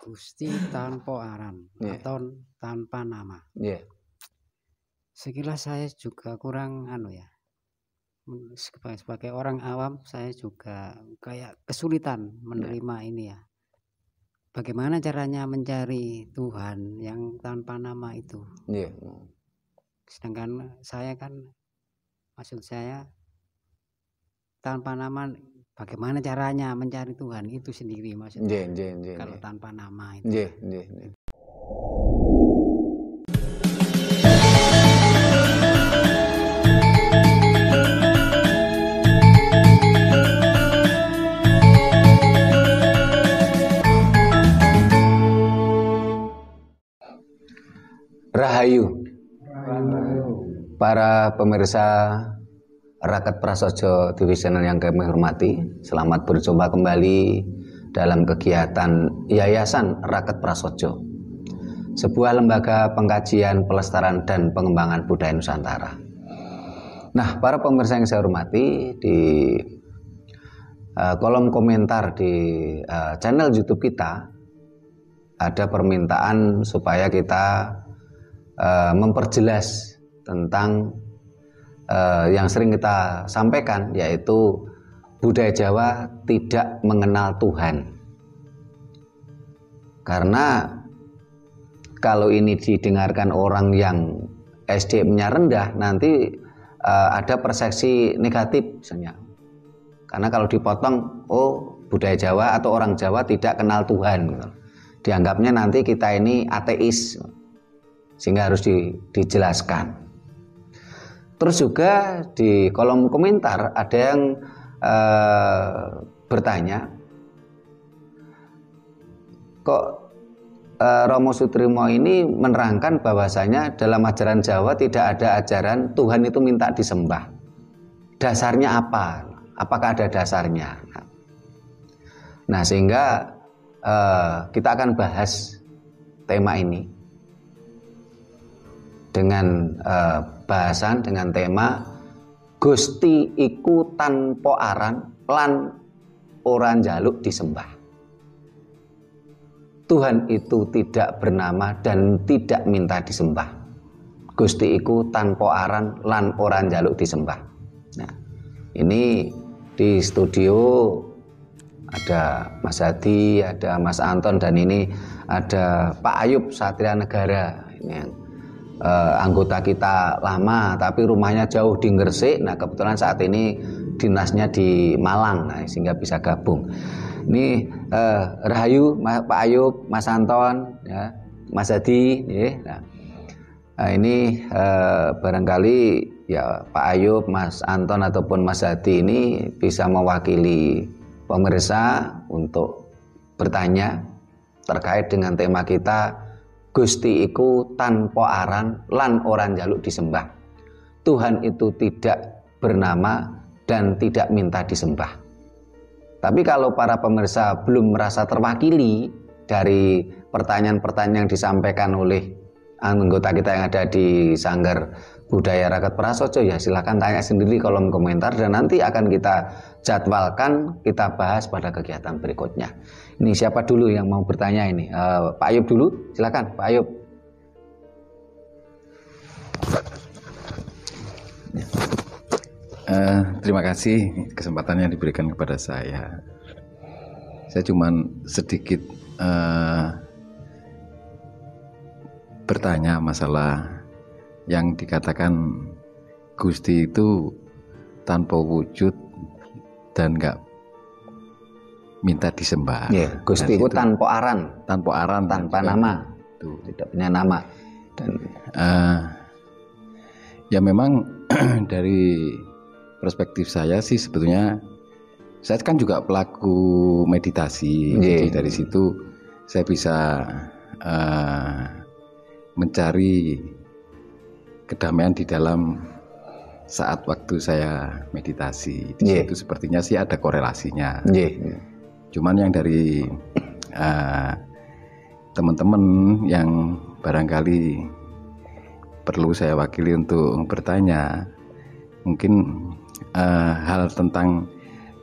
Gusti tanpa aran atau tanpa nama. Sekilas saya juga kurang sebagai orang awam saya juga kayak kesulitan menerima ini ya. Bagaimana caranya mencari Tuhan yang tanpa nama itu? Sedangkan saya kan, maksud saya tanpa nama, bagaimana caranya mencari Tuhan itu sendiri maksudnya. Kalau tanpa nama itu. Rahayu. Para pemirsa Raket Prasojo TV channel yang kami hormati, selamat berjumpa kembali dalam kegiatan Yayasan Raket Prasojo, sebuah lembaga pengkajian, pelestarian dan pengembangan budaya Nusantara. Nah, para pemirsa yang saya hormati, di kolom komentar di channel YouTube kita ada permintaan supaya kita memperjelas tentang yang sering kita sampaikan, yaitu budaya Jawa tidak mengenal Tuhan. Karena kalau ini didengarkan orang yang SDM-nya rendah, nanti ada persepsi negatif misalnya. Karena kalau dipotong, oh budaya Jawa atau orang Jawa tidak kenal Tuhan, gitu. Dianggapnya nanti kita ini ateis, sehingga harus dijelaskan. Terus juga di kolom komentar ada yang bertanya, kok Romo Sutrimo ini menerangkan bahwasanya dalam ajaran Jawa tidak ada ajaran Tuhan itu minta disembah. Dasarnya apa? Apakah ada dasarnya? Nah, sehingga kita akan bahas tema ini dengan bahasan dengan tema Gusti iku tanpa aran lan ora njaluk disembah. Tuhan itu tidak bernama dan tidak minta disembah. Gusti iku tanpa aran lan ora njaluk disembah. Nah, ini di studio ada Mas Hadi, ada Mas Anton, dan ini ada Pak Ayub Satria Negara. Ini yang anggota kita lama tapi rumahnya jauh di Gresik. Nah, kebetulan saat ini dinasnya di Malang, nah, sehingga bisa gabung. Ini Rahayu, Pak Ayub, Mas Anton, ya, Mas Hadi, ya. Nah, ini barangkali ya Pak Ayub, Mas Anton ataupun Mas Hadi ini bisa mewakili pemirsa untuk bertanya terkait dengan tema kita Gusti iku tanpa aran lan ora njaluk disembah. Tuhan itu tidak bernama dan tidak minta disembah. Tapi kalau para pemirsa belum merasa terwakili dari pertanyaan-pertanyaan yang disampaikan oleh anggota kita yang ada di Sanggar Budaya Raket Prasojo, ya silakan tanya sendiri kolom komentar dan nanti akan kita jadwalkan, kita bahas pada kegiatan berikutnya. Ini siapa dulu yang mau bertanya ini? Pak Ayub dulu, silakan Pak Ayub. Terima kasih kesempatan yang diberikan kepada saya. Saya cuman sedikit bertanya masalah yang dikatakan Gusti itu tanpa wujud dan enggak minta disembah. Gusti itu tanpa aran, tanpa nama, tuh. Tidak punya nama. Dan ya memang dari perspektif saya sih sebetulnya saya kan juga pelaku meditasi, jadi dari situ saya bisa mencari kedamaian di dalam saat waktu saya meditasi. Di situ sepertinya sih ada korelasinya. Cuman yang dari teman-teman yang barangkali perlu saya wakili untuk bertanya, mungkin hal tentang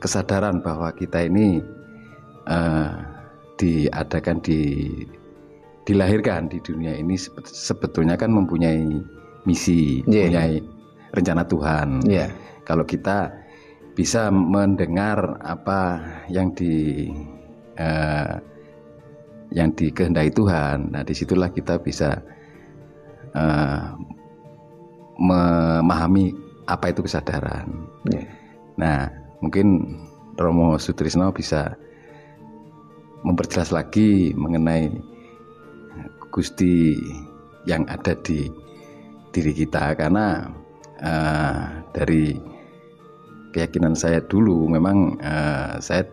kesadaran bahwa kita ini diadakan dilahirkan di dunia ini sebetulnya kan mempunyai misi, mempunyai rencana Tuhan. Kalau kita bisa mendengar apa yang dikehendaki Tuhan, nah disitulah kita bisa memahami apa itu kesadaran. Nah, mungkin Romo Sutrisno bisa memperjelas lagi mengenai Gusti yang ada di diri kita, karena dari keyakinan saya dulu memang saya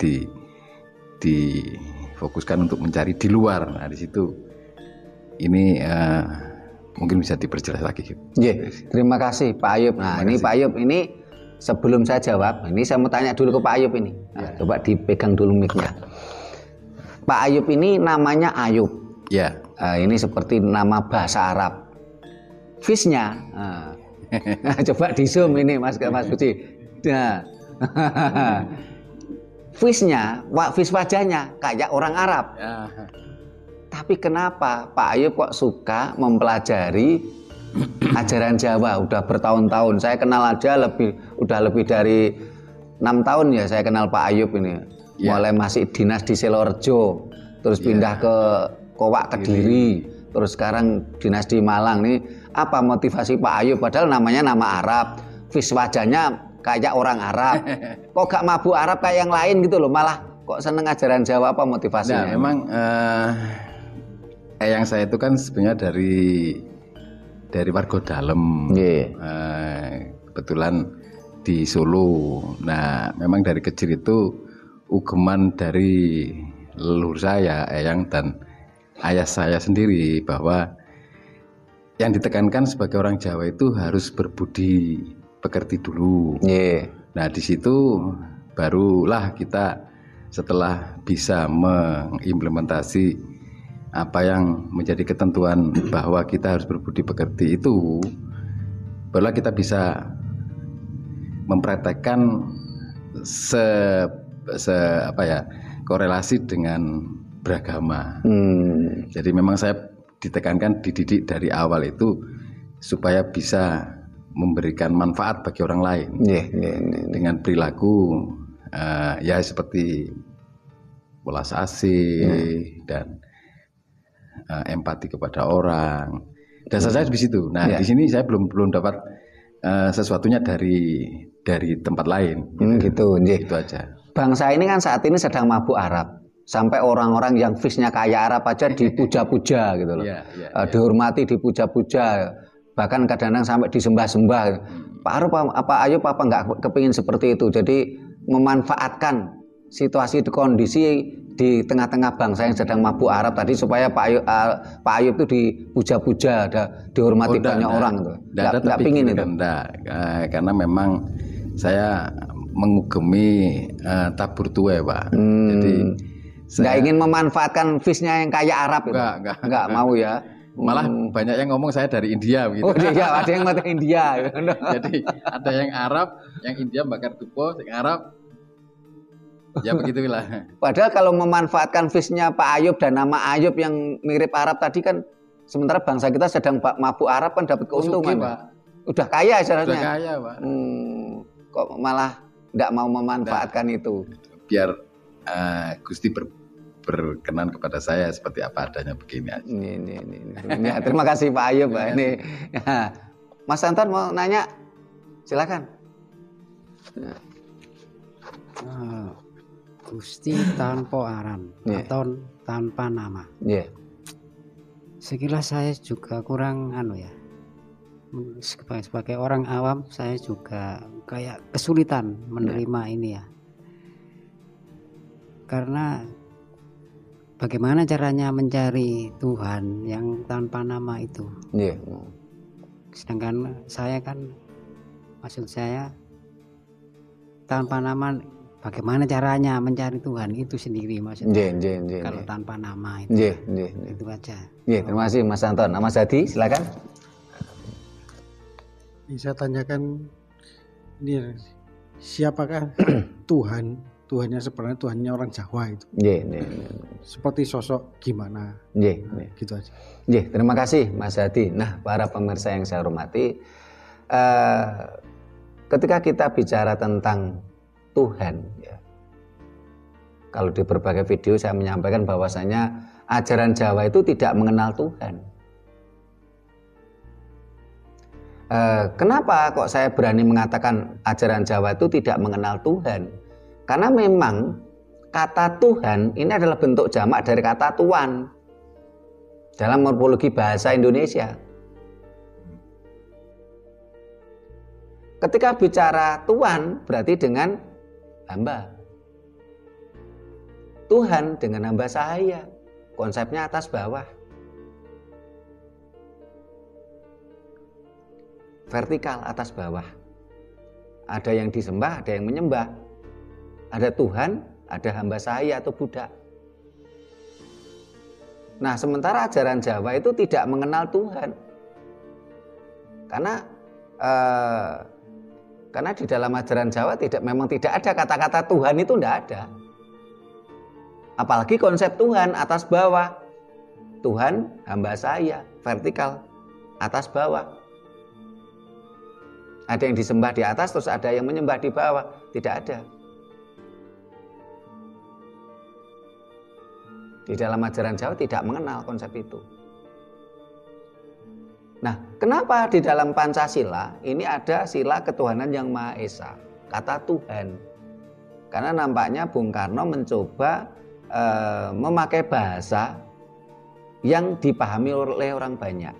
difokuskan untuk mencari di luar. Nah, di situ ini mungkin bisa diperjelas lagi. Terima kasih Pak Ayub. Nah, ini Pak Ayub, ini sebelum saya jawab, ini saya mau tanya dulu ke Pak Ayub ini. Nah, coba dipegang dulu mic-nya. Pak Ayub ini namanya Ayub. Ini seperti nama bahasa Arab. Fis-nya, coba di zoom ini Mas Budi. Nah, fis-nya, fis wajahnya kayak orang Arab. Tapi kenapa Pak Ayub kok suka mempelajari ajaran Jawa? Udah bertahun-tahun. Saya kenal aja udah lebih dari 6 tahun ya saya kenal Pak Ayub ini. Mulai masih dinas di Selorejo, terus pindah ke Kowak Kediri, terus sekarang dinas di Malang. Nih apa motivasi Pak Ayub? Padahal namanya nama Arab, vis wajahnya kayak orang Arab. Kok gak mabuk Arab kayak yang lain gitu loh, malah kok seneng ajaran Jawa? Apa motivasinya? Nah, memang yang saya itu kan sebenarnya dari warga dalam. Kebetulan di Solo. Nah, memang dari kecil itu ugeman dari leluhur saya, eyang dan ayah saya sendiri, bahwa yang ditekankan sebagai orang Jawa itu harus berbudi pekerti dulu. Nah, di situ barulah kita setelah bisa mengimplementasi apa yang menjadi ketentuan bahwa kita harus berbudi pekerti itu, barulah kita bisa mempraktekkan korelasi dengan beragama. Jadi memang saya ditekankan, dididik dari awal itu supaya bisa memberikan manfaat bagi orang lain. Dengan perilaku ya seperti welas asih dan empati kepada orang. Dasar saya di situ. Nah, di sini saya belum dapat sesuatunya dari tempat lain. Gitu aja. Bangsa ini kan saat ini sedang mabuk Arab. Sampai orang-orang yang visnya kayak Arab aja dipuja-puja gitu loh. Dihormati, dipuja-puja. Bahkan kadang-kadang sampai disembah-sembah. Pak Ayub apa nggak kepingin seperti itu? Jadi memanfaatkan situasi kondisi di tengah-tengah bangsa yang sedang mabuk Arab tadi supaya Pak Ayub itu dipuja-puja, dihormati banyak orang itu. Nggak pingin itu. Karena memang saya mengugemi tabur tuwe, Pak. Jadi nggak ingin memanfaatkan visnya yang kayak Arab itu. Nggak mau ya. Malah banyak yang ngomong saya dari India gitu. Oh iya, ada yang mati India. Jadi ada yang Arab, yang India bakar tupo, yang Arab ya begitulah. Padahal kalau memanfaatkan visnya Pak Ayub dan nama Ayub yang mirip Arab tadi kan, sementara bangsa kita sedang mabuk Arab kan dapat keuntungan, Pak. Udah kaya istilahnya. Udah kaya, Pak. Kok malah nggak mau memanfaatkan itu? Biar Gusti berkenan kepada saya seperti apa adanya begini aja. Ini. Terima kasih Pak Ayub, Pak. Ini. Mas Anton mau nanya, silakan. Gusti tanpa aran atau tanpa nama. Sekilas saya juga kurang sebagai orang awam saya juga kayak kesulitan menerima ini ya. Karena bagaimana caranya mencari Tuhan yang tanpa nama itu? Sedangkan saya kan, maksud saya tanpa nama, bagaimana caranya mencari Tuhan itu sendiri maksudnya. Kalau tanpa nama itu, itu aja. Terima kasih Mas Anton. Mas Hadi, silakan. Bisa tanyakan ini, siapakah Tuhan Tuhannya sebenarnya Tuhannya orang Jawa itu. Seperti sosok gimana? Gitu aja. Terima kasih Mas Hadi. Nah, para pemirsa yang saya hormati, ketika kita bicara tentang Tuhan, ya, kalau di berbagai video saya menyampaikan bahwasanya ajaran Jawa itu tidak mengenal Tuhan. Kenapa kok saya berani mengatakan ajaran Jawa itu tidak mengenal Tuhan? Karena memang kata Tuhan ini adalah bentuk jamak dari kata Tuan dalam morfologi bahasa Indonesia. Ketika bicara Tuan berarti dengan hamba. Tuhan dengan hamba sahaya. Konsepnya atas bawah. Vertikal atas bawah. Ada yang disembah, ada yang menyembah. Ada Tuhan, ada hamba sahaya atau budak. Nah, sementara ajaran Jawa itu tidak mengenal Tuhan. Karena di dalam ajaran Jawa memang tidak ada kata-kata Tuhan, itu tidak ada. Apalagi konsep Tuhan atas bawah. Tuhan, hamba saya, vertikal, atas bawah. Ada yang disembah di atas, terus ada yang menyembah di bawah. Tidak ada. Di dalam ajaran Jawa tidak mengenal konsep itu. Nah, kenapa di dalam Pancasila ini ada sila ketuhanan yang Maha Esa, kata Tuhan? Karena nampaknya Bung Karno mencoba memakai bahasa yang dipahami oleh orang banyak.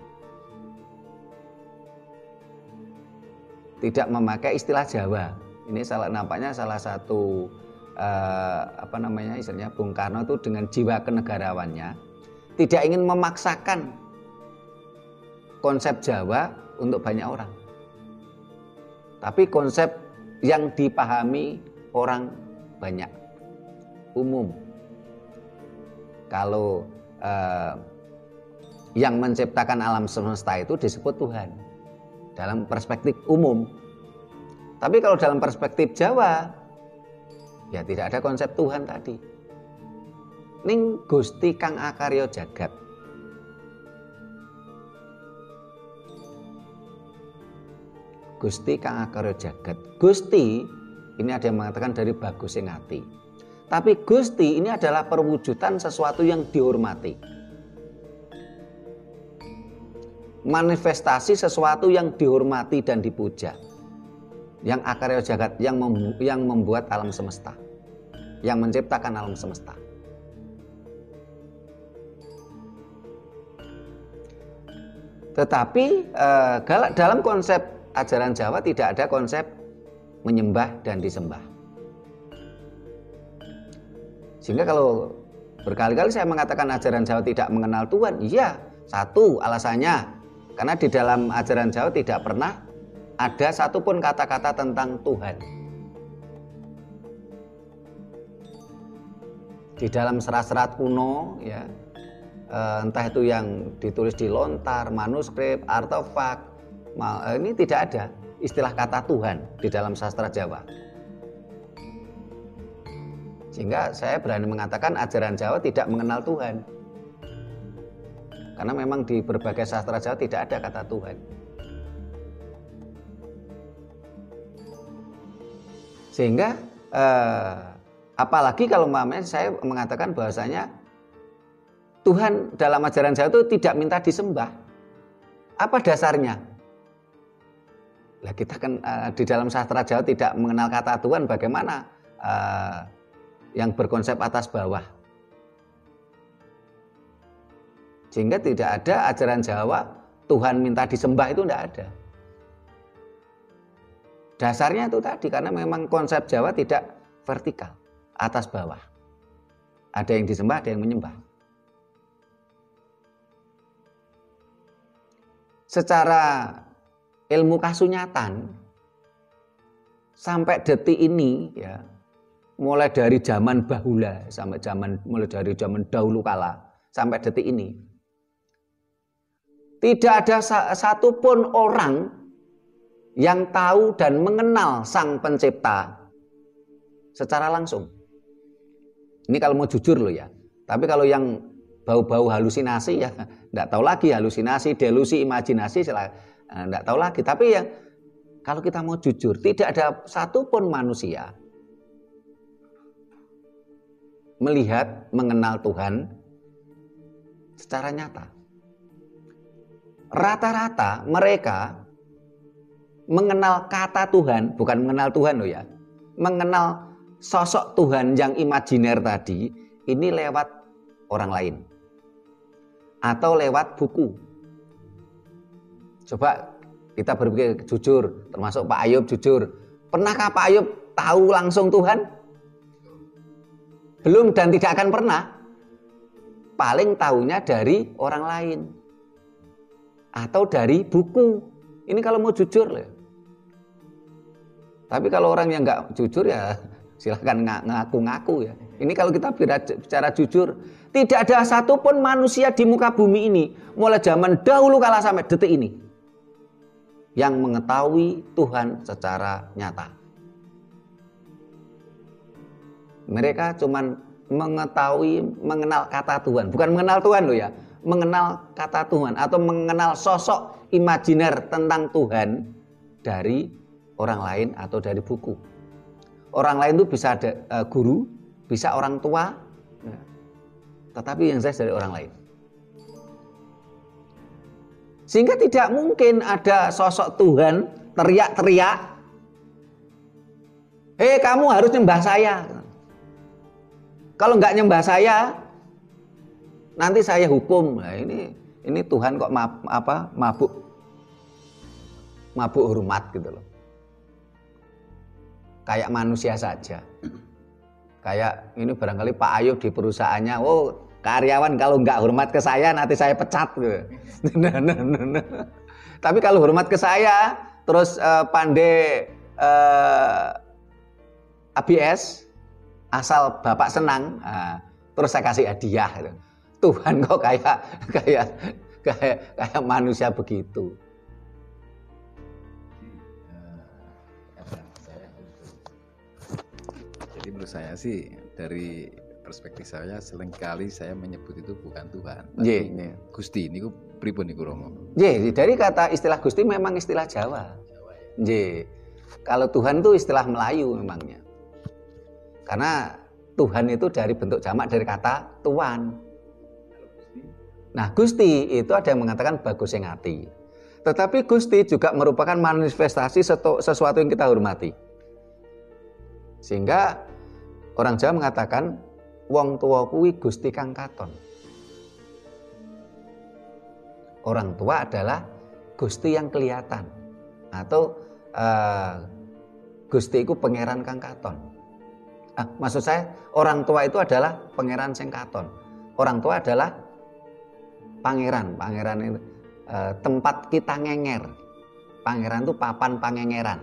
Tidak memakai istilah Jawa. Ini nampaknya salah satu istilahnya Bung Karno itu dengan jiwa kenegarawannya tidak ingin memaksakan konsep Jawa untuk banyak orang, tapi konsep yang dipahami orang banyak, umum. Kalau yang menciptakan alam semesta itu disebut Tuhan dalam perspektif umum, tapi kalau dalam perspektif Jawa ya tidak ada konsep Tuhan tadi. Ning Gusti kang akarya jagat. Gusti kang akarya jagat. Gusti ini ada yang mengatakan dari bagus sing ati. Tapi Gusti ini adalah perwujudan sesuatu yang dihormati. Manifestasi sesuatu yang dihormati dan dipuja. Yang akarya jagat, yang membuat alam semesta, yang menciptakan alam semesta. Tetapi dalam konsep ajaran Jawa tidak ada konsep menyembah dan disembah. Sehingga kalau berkali-kali saya mengatakan ajaran Jawa tidak mengenal Tuhan, iya, satu alasannya karena di dalam ajaran Jawa tidak pernah ada satupun kata-kata tentang Tuhan. Di dalam serat-serat kuno, ya, entah itu yang ditulis di lontar, manuskrip, artefak, ini tidak ada istilah kata Tuhan di dalam sastra Jawa. Sehingga saya berani mengatakan ajaran Jawa tidak mengenal Tuhan. Karena memang di berbagai sastra Jawa tidak ada kata Tuhan. Sehingga apalagi kalau saya mengatakan bahwasanya Tuhan dalam ajaran Jawa itu tidak minta disembah. Apa dasarnya? Lah kita kan di dalam sastra Jawa tidak mengenal kata Tuhan, bagaimana yang berkonsep atas bawah? Sehingga tidak ada ajaran Jawa Tuhan minta disembah, itu tidak ada. Dasarnya itu tadi, karena memang konsep Jawa tidak vertikal, atas bawah. Ada yang disembah, ada yang menyembah. Secara ilmu kasunyatan, sampai detik ini, ya, mulai dari zaman bahula mulai dari zaman dahulu kala sampai detik ini, tidak ada satupun orang yang tahu dan mengenal Sang Pencipta secara langsung. Ini kalau mau jujur loh ya. Tapi kalau yang bau-bau halusinasi ya enggak tahu lagi, halusinasi, delusi, imajinasi enggak tahu lagi. Tapi ya kalau kita mau jujur, tidak ada satupun manusia melihat, mengenal Tuhan secara nyata. Rata-rata mereka mengenal kata Tuhan, bukan mengenal Tuhan loh ya, mengenal sosok Tuhan yang imajiner tadi, ini lewat orang lain atau lewat buku. Coba kita berpikir jujur, termasuk Pak Ayub jujur. Pernahkah Pak Ayub tahu langsung Tuhan? Belum dan tidak akan pernah. Paling tahunya dari orang lain atau dari buku. Ini kalau mau jujur loh. Tapi kalau orang yang nggak jujur ya silahkan ngaku-ngaku ya. Ini kalau kita bicara jujur, tidak ada satupun manusia di muka bumi ini mulai zaman dahulu kala sampai detik ini yang mengetahui Tuhan secara nyata. Mereka cuman mengetahui, mengenal kata Tuhan, bukan mengenal Tuhan loh ya, mengenal kata Tuhan atau mengenal sosok imajiner tentang Tuhan dari orang lain atau dari buku. Orang lain itu bisa ada guru, bisa orang tua, ya. Tetapi yang jelas dari orang lain. Sehingga tidak mungkin ada sosok Tuhan teriak-teriak, "Hei, kamu harus nyembah saya. Kalau nggak nyembah saya, nanti saya hukum." Nah, ini Tuhan kok mabuk hormat gitu loh. Kayak manusia saja. Kayak ini barangkali Pak Ayub di perusahaannya, "Oh, karyawan kalau nggak hormat ke saya nanti saya pecat." Gitu. Tapi kalau hormat ke saya, terus pandai ABS, asal Bapak senang, terus saya kasih hadiah. Gitu. Tuhan kok kayak manusia begitu. Jadi menurut saya sih dari perspektif saya seringkali saya menyebut itu bukan Tuhan, tapi Gusti niku pripun niku Romo? Dari kata istilah Gusti memang istilah Jawa. Kalau Tuhan itu istilah Melayu memangnya. Karena Tuhan itu dari bentuk jamak dari kata tuan. Nah, Gusti itu ada yang mengatakan bagus sing ati. Tetapi Gusti juga merupakan manifestasi sesuatu yang kita hormati. Sehingga orang Jawa mengatakan wong tua kuwi Gusti kang katon. Orang tua adalah Gusti yang kelihatan atau Gusti iku pangeran kang katon. Maksud saya orang tua itu adalah pangeran sing katon. Orang tua adalah pangeran itu tempat kita ngenger. Pangeran itu papan pangengeran.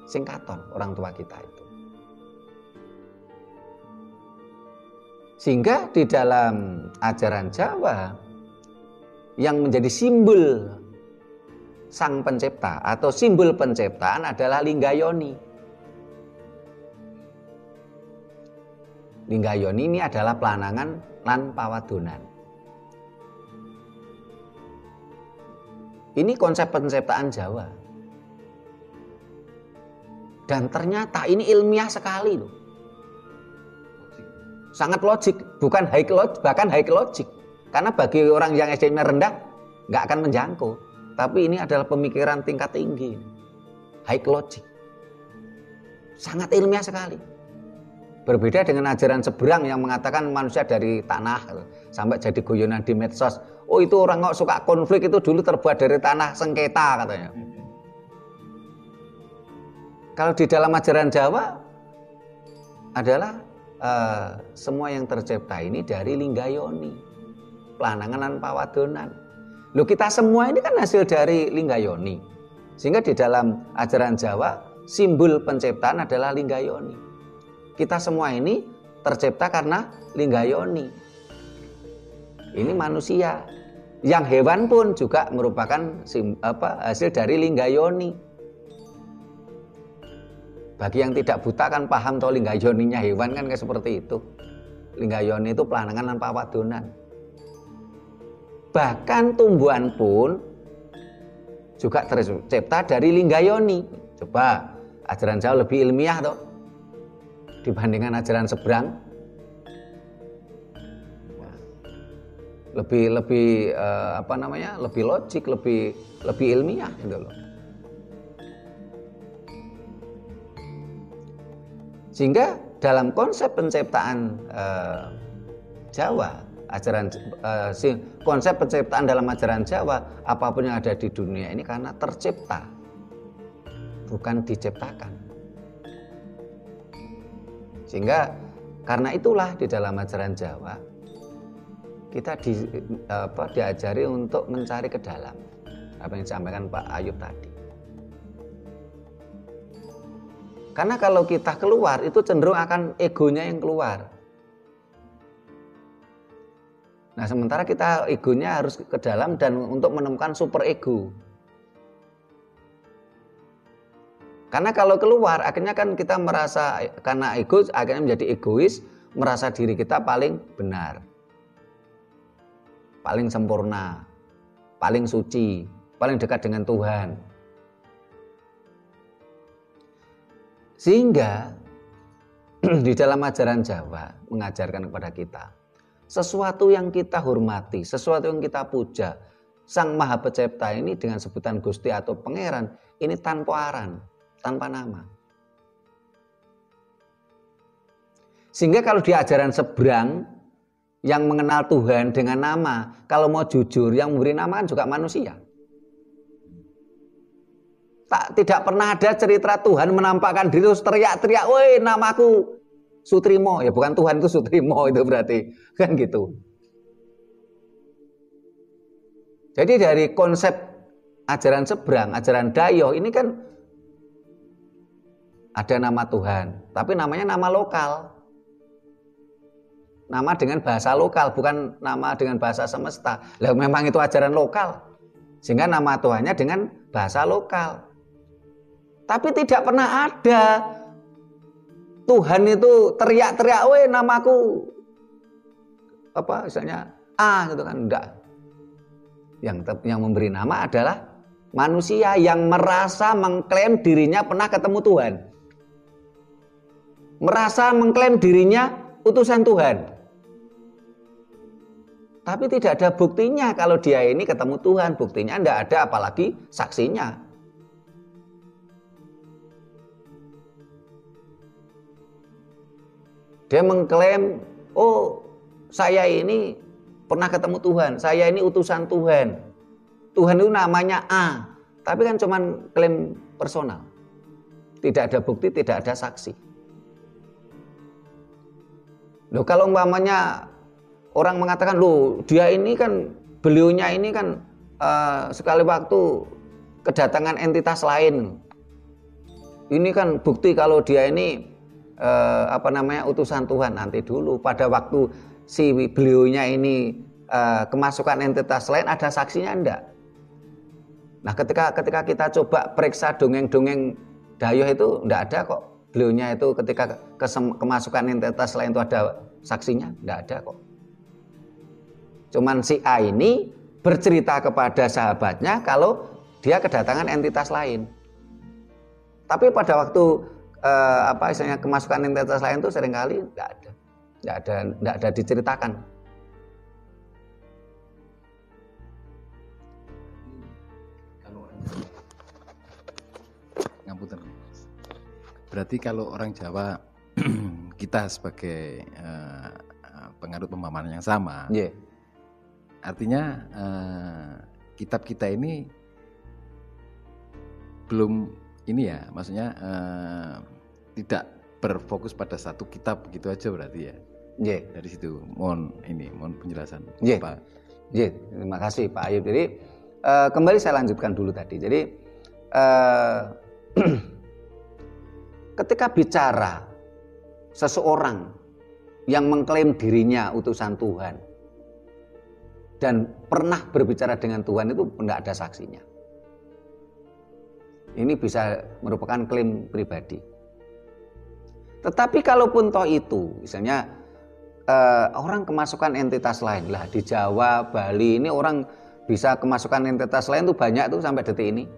Sing katon orang tua kita itu. Sehingga di dalam ajaran Jawa yang menjadi simbol sang pencipta atau simbol penciptaan adalah Linggayoni. Linggayoni ini adalah pelanangan lan pawadonan. Ini konsep penciptaan Jawa. Dan ternyata ini ilmiah sekali loh. Sangat logik, bukan high logic, bahkan high logic. Karena bagi orang yang SDM-nya rendah nggak akan menjangkau. Tapi ini adalah pemikiran tingkat tinggi, high logic. Sangat ilmiah sekali. Berbeda dengan ajaran seberang yang mengatakan manusia dari tanah sampai jadi guyonan di medsos. Oh, itu orang kok suka konflik itu dulu terbuat dari tanah sengketa katanya. Kalau di dalam ajaran Jawa adalah semua yang tercipta ini dari Linggayoni, pelanangan dan pawadonan. Loh, kita semua ini kan hasil dari Linggayoni. Sehingga di dalam ajaran Jawa simbol penciptaan adalah Linggayoni. Kita semua ini tercipta karena Linggayoni. Ini manusia. Yang hewan pun juga merupakan hasil dari Linggayoni. Bagi yang tidak buta kan paham toh linggayoninya hewan kan kayak seperti itu. Linggayoni itu pelanangan tanpa padonan. Bahkan tumbuhan pun juga tercipta dari linggayoni. Coba ajaran Jawa lebih ilmiah toh dibandingkan ajaran seberang. Lebih lebih logik, lebih ilmiah gitu loh. Sehingga dalam konsep penciptaan Jawa, konsep penciptaan dalam ajaran Jawa, apapun yang ada di dunia ini karena tercipta, bukan diciptakan. Sehingga karena itulah di dalam ajaran Jawa kita diajari untuk mencari ke dalam, apa yang disampaikan Pak Ayub tadi. Karena kalau kita keluar itu cenderung akan egonya yang keluar. Nah sementara kita egonya harus ke dalam dan untuk menemukan super ego. Karena kalau keluar akhirnya kan kita merasa, karena ego akhirnya menjadi egois, merasa diri kita paling benar, paling sempurna, paling suci, paling dekat dengan Tuhan. Sehingga di dalam ajaran Jawa mengajarkan kepada kita sesuatu yang kita hormati, sesuatu yang kita puja, Sang Maha Pencipta ini dengan sebutan Gusti atau Pangeran ini tanpa aran, tanpa nama. Sehingga kalau di ajaran seberang yang mengenal Tuhan dengan nama, kalau mau jujur yang memberi nama kan juga manusia. Tidak pernah ada cerita Tuhan menampakkan diri terus teriak-teriak, "Woi, namaku Sutrimo." Ya bukan Tuhan itu Sutrimo itu berarti kan gitu. Jadi dari konsep ajaran seberang, ajaran Dayoh ini kan ada nama Tuhan, tapi namanya nama lokal. Nama dengan bahasa lokal, bukan nama dengan bahasa semesta. Lah memang itu ajaran lokal. Sehingga nama Tuhannya dengan bahasa lokal. Tapi tidak pernah ada Tuhan itu teriak-teriak, "Weh, namaku apa misalnya A," gitu kan, enggak. Yang memberi nama adalah manusia yang merasa mengklaim dirinya pernah ketemu Tuhan. Merasa mengklaim dirinya utusan Tuhan. Tapi tidak ada buktinya kalau dia ini ketemu Tuhan, buktinya enggak ada, apalagi saksinya. Dia mengklaim, "Oh, saya ini pernah ketemu Tuhan, saya ini utusan Tuhan. Tuhan itu namanya A." Tapi kan cuman klaim personal. Tidak ada bukti, tidak ada saksi. Loh kalau umpamanya orang mengatakan, "Loh, dia ini kan, beliaunya ini kan sekali waktu kedatangan entitas lain. Ini kan bukti kalau dia ini utusan Tuhan." Nanti dulu pada waktu si beliaunya ini kemasukan entitas lain ada saksinya enggak? Nah ketika kita coba periksa dongeng-dongeng Dayoh itu enggak ada kok. Beliaunya itu ketika kemasukan entitas lain itu ada saksinya, enggak ada kok. Cuman si A ini bercerita kepada sahabatnya kalau dia kedatangan entitas lain. Tapi pada waktu kemasukan entitas lain itu seringkali enggak ada diceritakan. Ngapunten. Berarti kalau orang Jawa kita sebagai penganut pemahaman yang sama, yeah. Artinya kitab kita ini belum ini ya, maksudnya tidak berfokus pada satu kitab begitu aja berarti ya. Yeah. Dari situ mohon penjelasan. Yeah. Pak. Yeah. Terima kasih Pak Ayub. Jadi kembali saya lanjutkan dulu tadi. Jadi ketika bicara seseorang yang mengklaim dirinya utusan Tuhan dan pernah berbicara dengan Tuhan itu enggak ada saksinya. Ini bisa merupakan klaim pribadi. Tetapi kalaupun toh itu, misalnya orang kemasukan entitas lain lah di Jawa, Bali ini orang bisa kemasukan entitas lain tuh banyak tuh sampai detik ini.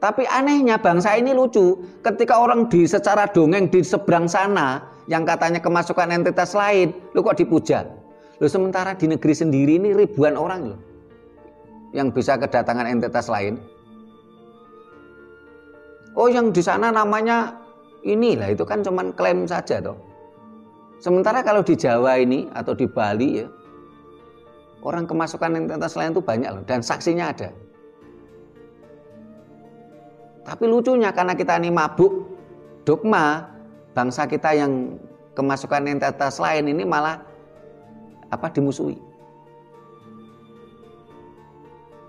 Tapi anehnya bangsa ini lucu, ketika orang secara dongeng di seberang sana yang katanya kemasukan entitas lain, lu kok dipuja? Lu sementara di negeri sendiri ini ribuan orang loh yang bisa kedatangan entitas lain. Oh yang di sana namanya inilah, itu kan cuman klaim saja toh. Sementara kalau di Jawa ini atau di Bali ya, orang kemasukan entitas lain itu banyak loh dan saksinya ada. Tapi lucunya karena kita ini mabuk dogma, bangsa kita yang kemasukan entitas lain ini malah dimusuhi.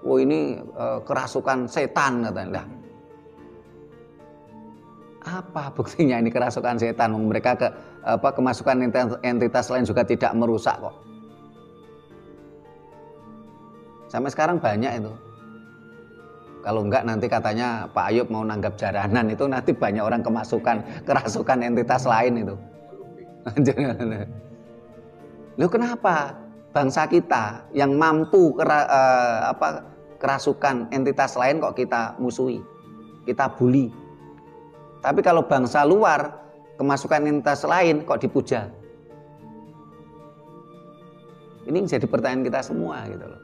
Oh ini kerasukan setan katanya. Lah, apa buktinya ini kerasukan setan? Mereka kemasukan entitas lain juga tidak merusak kok. Sampai sekarang banyak itu. Kalau enggak nanti katanya Pak Ayub mau nanggap jaranan, itu nanti banyak orang kerasukan entitas lain itu. Loh kenapa bangsa kita yang mampu kerasukan entitas lain kok kita musuhi, kita bully? Tapi kalau bangsa luar kemasukan entitas lain kok dipuja? Ini jadi pertanyaan kita semua gitu loh.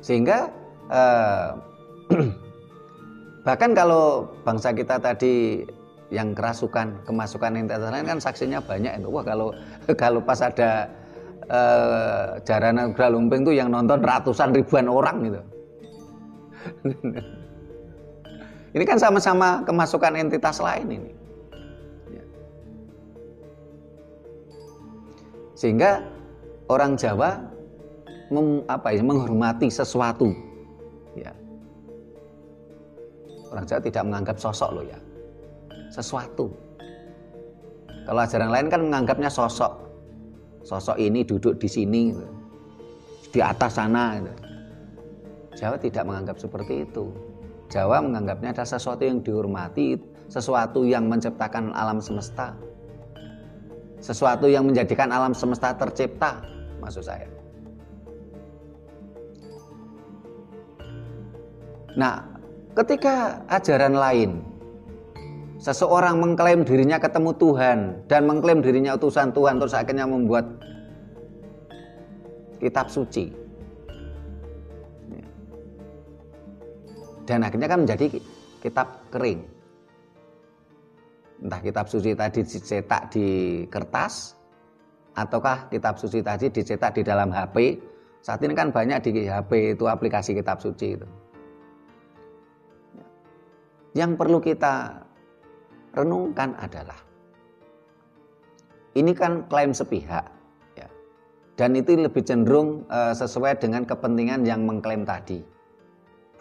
Sehingga bahkan kalau bangsa kita tadi yang kemasukan entitas lain kan saksinya banyak itu. Wah kalau pas ada jaranan Lumping tuh yang nonton ratusan ribuan orang gitu. Ini kan sama-sama kemasukan entitas lain ini. Sehingga orang Jawa menghormati sesuatu. Ya. Orang Jawa tidak menganggap sosok loh ya. Sesuatu. Kalau ajaran lain kan menganggapnya sosok. Sosok ini duduk di sini, gitu. Di atas sana. Gitu. Jawa tidak menganggap seperti itu. Jawa menganggapnya ada sesuatu yang dihormati, sesuatu yang menciptakan alam semesta, sesuatu yang menjadikan alam semesta tercipta, maksud saya. Nah, ketika ajaran lain, seseorang mengklaim dirinya ketemu Tuhan dan mengklaim dirinya utusan Tuhan, terus akhirnya membuat kitab suci, dan akhirnya kan menjadi kitab kering. Entah kitab suci tadi dicetak di kertas, ataukah kitab suci tadi dicetak di dalam HP. Saat ini kan banyak di HP itu aplikasi kitab suci itu. Yang perlu kita renungkan adalah ini kan klaim sepihak ya. Dan itu lebih cenderung sesuai dengan kepentingan yang mengklaim tadi,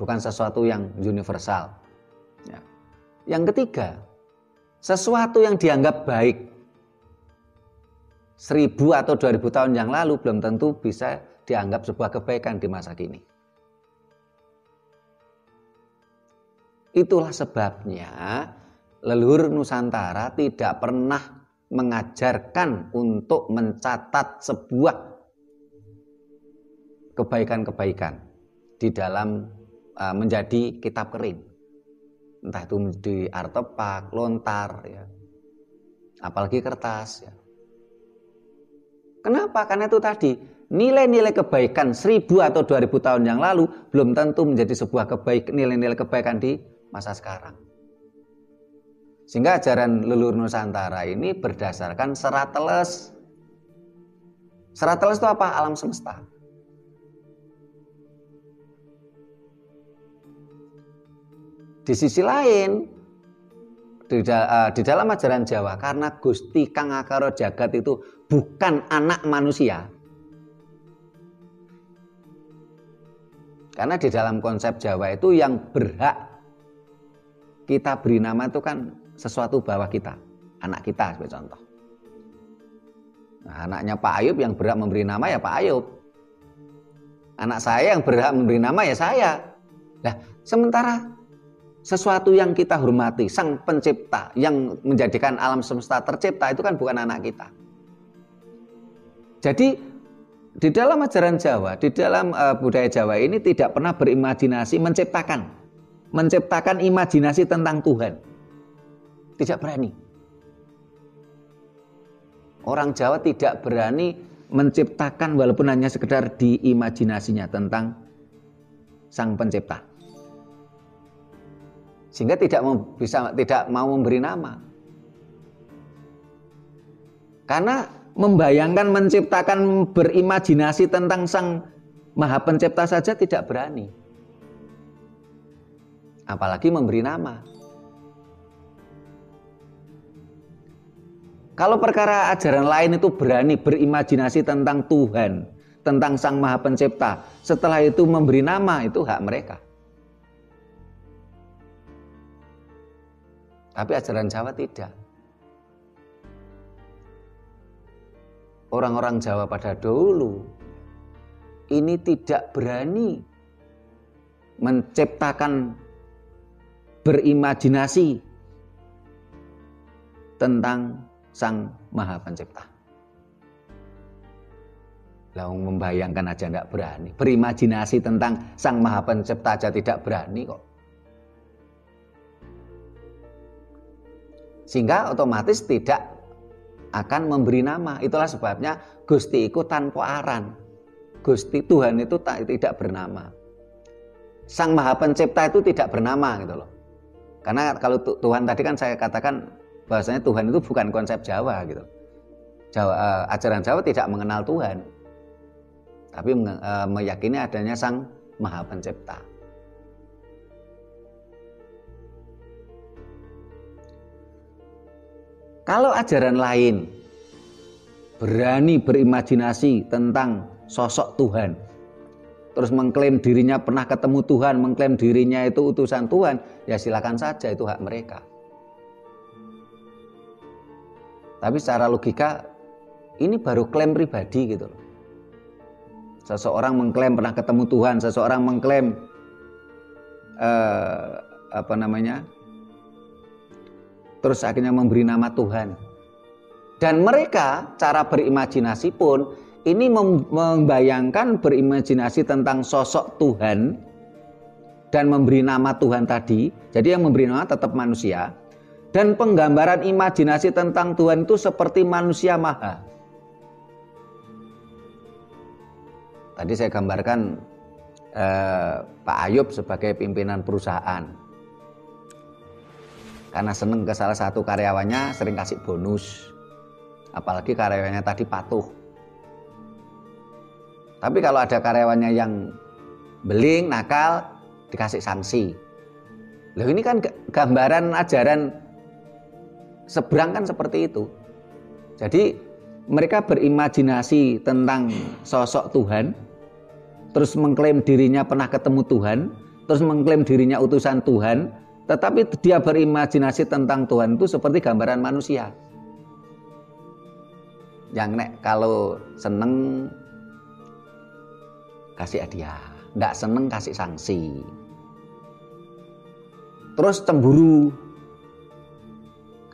bukan sesuatu yang universal ya. Yang ketiga, sesuatu yang dianggap baik 1000 atau 2000 tahun yang lalu belum tentu bisa dianggap sebuah kebaikan di masa kini. Itulah sebabnya leluhur Nusantara tidak pernah mengajarkan untuk mencatat sebuah kebaikan-kebaikan di dalam menjadi kitab kering. Entah itu di artepak, lontar, ya, apalagi kertas. Ya. Kenapa? Karena itu tadi, nilai-nilai kebaikan 1000 atau 2000 tahun yang lalu belum tentu menjadi sebuah nilai-nilai kebaikan di masa sekarang. Sehingga ajaran leluhur Nusantara ini berdasarkan serat teles. Serat teles itu apa? Alam semesta. Di sisi lain, di dalam ajaran Jawa, karena Gusti Kang Akara Jagat itu bukan anak manusia. Karena di dalam konsep Jawa itu yang berhak kita beri nama itu kan sesuatu bawah kita, anak kita sebagai contoh. Nah, anaknya Pak Ayub yang berhak memberi nama ya Pak Ayub. Anak saya yang berhak memberi nama ya saya. Nah, sementara sesuatu yang kita hormati, Sang Pencipta yang menjadikan alam semesta tercipta itu kan bukan anak kita. Jadi di dalam ajaran Jawa, di dalam budaya Jawa ini tidak pernah berimajinasi menciptakan imajinasi tentang Tuhan. Tidak berani. Orang Jawa tidak berani menciptakan walaupun hanya sekedar di imajinasinya tentang Sang Pencipta. Sehingga tidak mau memberi nama. Karena membayangkan, menciptakan, berimajinasi tentang Sang Maha Pencipta saja tidak berani. Apalagi memberi nama. Kalau perkara ajaran lain itu berani berimajinasi tentang Tuhan, tentang Sang Maha Pencipta, setelah itu memberi nama, itu hak mereka. Tapi ajaran Jawa tidak. Orang-orang Jawa pada dulu ini tidak berani menciptakan, berimajinasi tentang Sang Maha Pencipta. Lalu membayangkan aja tidak berani, berimajinasi tentang Sang Maha Pencipta aja tidak berani kok. Sehingga otomatis tidak akan memberi nama. Itulah sebabnya Gusti iku tanpa aran. Gusti Tuhan itu tidak bernama. Sang Maha Pencipta itu tidak bernama gitu loh. Karena kalau Tuhan tadi kan saya katakan bahwasanya Tuhan itu bukan konsep Jawa gitu. Ajaran Jawa tidak mengenal Tuhan. Tapi meyakini adanya Sang Maha Pencipta. Kalau ajaran lain berani berimajinasi tentang sosok Tuhan, terus mengklaim dirinya pernah ketemu Tuhan, mengklaim dirinya itu utusan Tuhan, ya silakan saja, itu hak mereka. Tapi secara logika ini baru klaim pribadi gitu loh. Seseorang mengklaim pernah ketemu Tuhan, seseorang mengklaim terus akhirnya memberi nama Tuhan. Dan mereka cara berimajinasi pun ini membayangkan, berimajinasi tentang sosok Tuhan dan memberi nama Tuhan tadi. Jadi yang memberi nama tetap manusia. Dan penggambaran imajinasi tentang Tuhan itu seperti manusia maha. Tadi saya gambarkan Pak Ayub sebagai pimpinan perusahaan. Karena seneng ke salah satu karyawannya, sering kasih bonus. Apalagi karyawannya tadi patuh. Tapi kalau ada karyawannya yang beling, nakal, dikasih sanksi. Loh ini kan gambaran ajaran seberang kan seperti itu. Jadi mereka berimajinasi tentang sosok Tuhan, terus mengklaim dirinya pernah ketemu Tuhan, terus mengklaim dirinya utusan Tuhan, tetapi dia berimajinasi tentang Tuhan itu seperti gambaran manusia. Yang kalau seneng kasih hadiah, enggak seneng kasih sanksi. Terus cemburu.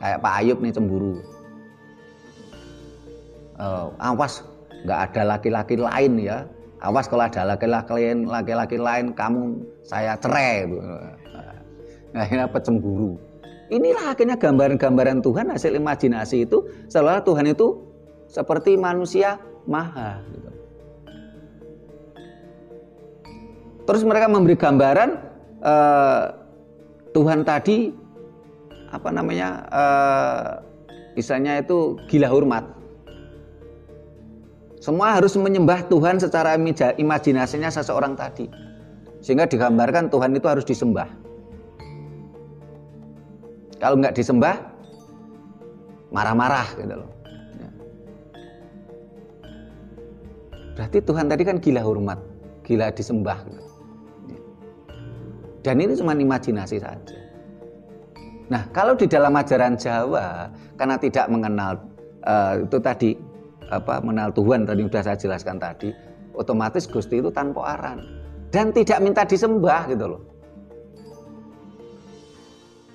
Kayak Pak Ayub nih cemburu. Awas, enggak ada laki-laki lain ya. Awas kalau ada laki-laki lain kamu saya cerai. Akhirnya pecemburu. Inilah akhirnya gambaran-gambaran Tuhan hasil imajinasi itu, seolah Tuhan itu seperti manusia maha gitu. Terus mereka memberi gambaran Tuhan tadi istilahnya itu gila hormat. Semua harus menyembah Tuhan secara imajinasinya seseorang tadi. Sehingga digambarkan Tuhan itu harus disembah. Kalau nggak disembah, marah-marah gitu loh. Berarti Tuhan tadi kan gila hormat, gila disembah. Gitu. Dan ini cuma imajinasi saja. Nah, kalau di dalam ajaran Jawa, karena tidak mengenal itu tadi mengenal Tuhan tadi sudah saya jelaskan tadi, otomatis Gusti itu tanpa aran dan tidak minta disembah gitu loh.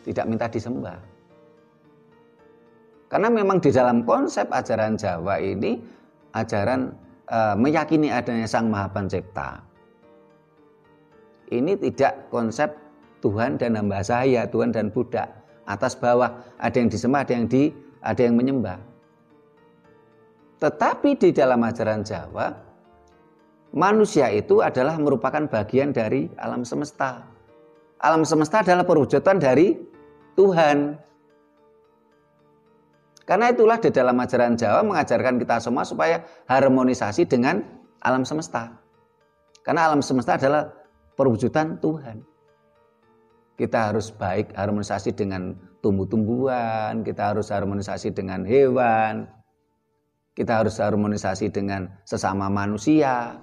tidak minta disembah. Karena memang di dalam konsep ajaran Jawa ini, ajaran meyakini adanya Sang Maha Pencipta, ini tidak konsep Tuhan dan hamba sahaya, Tuhan dan budak, atas bawah, ada yang disembah, ada yang menyembah. Tetapi di dalam ajaran Jawa, manusia itu adalah merupakan bagian dari alam semesta. Alam semesta adalah perwujudan dari Tuhan. Karena itulah di dalam ajaran Jawa mengajarkan kita semua supaya harmonisasi dengan alam semesta. Karena alam semesta adalah perwujudan Tuhan. Kita harus baik harmonisasi dengan tumbuh-tumbuhan, kita harus harmonisasi dengan hewan, kita harus harmonisasi dengan sesama manusia.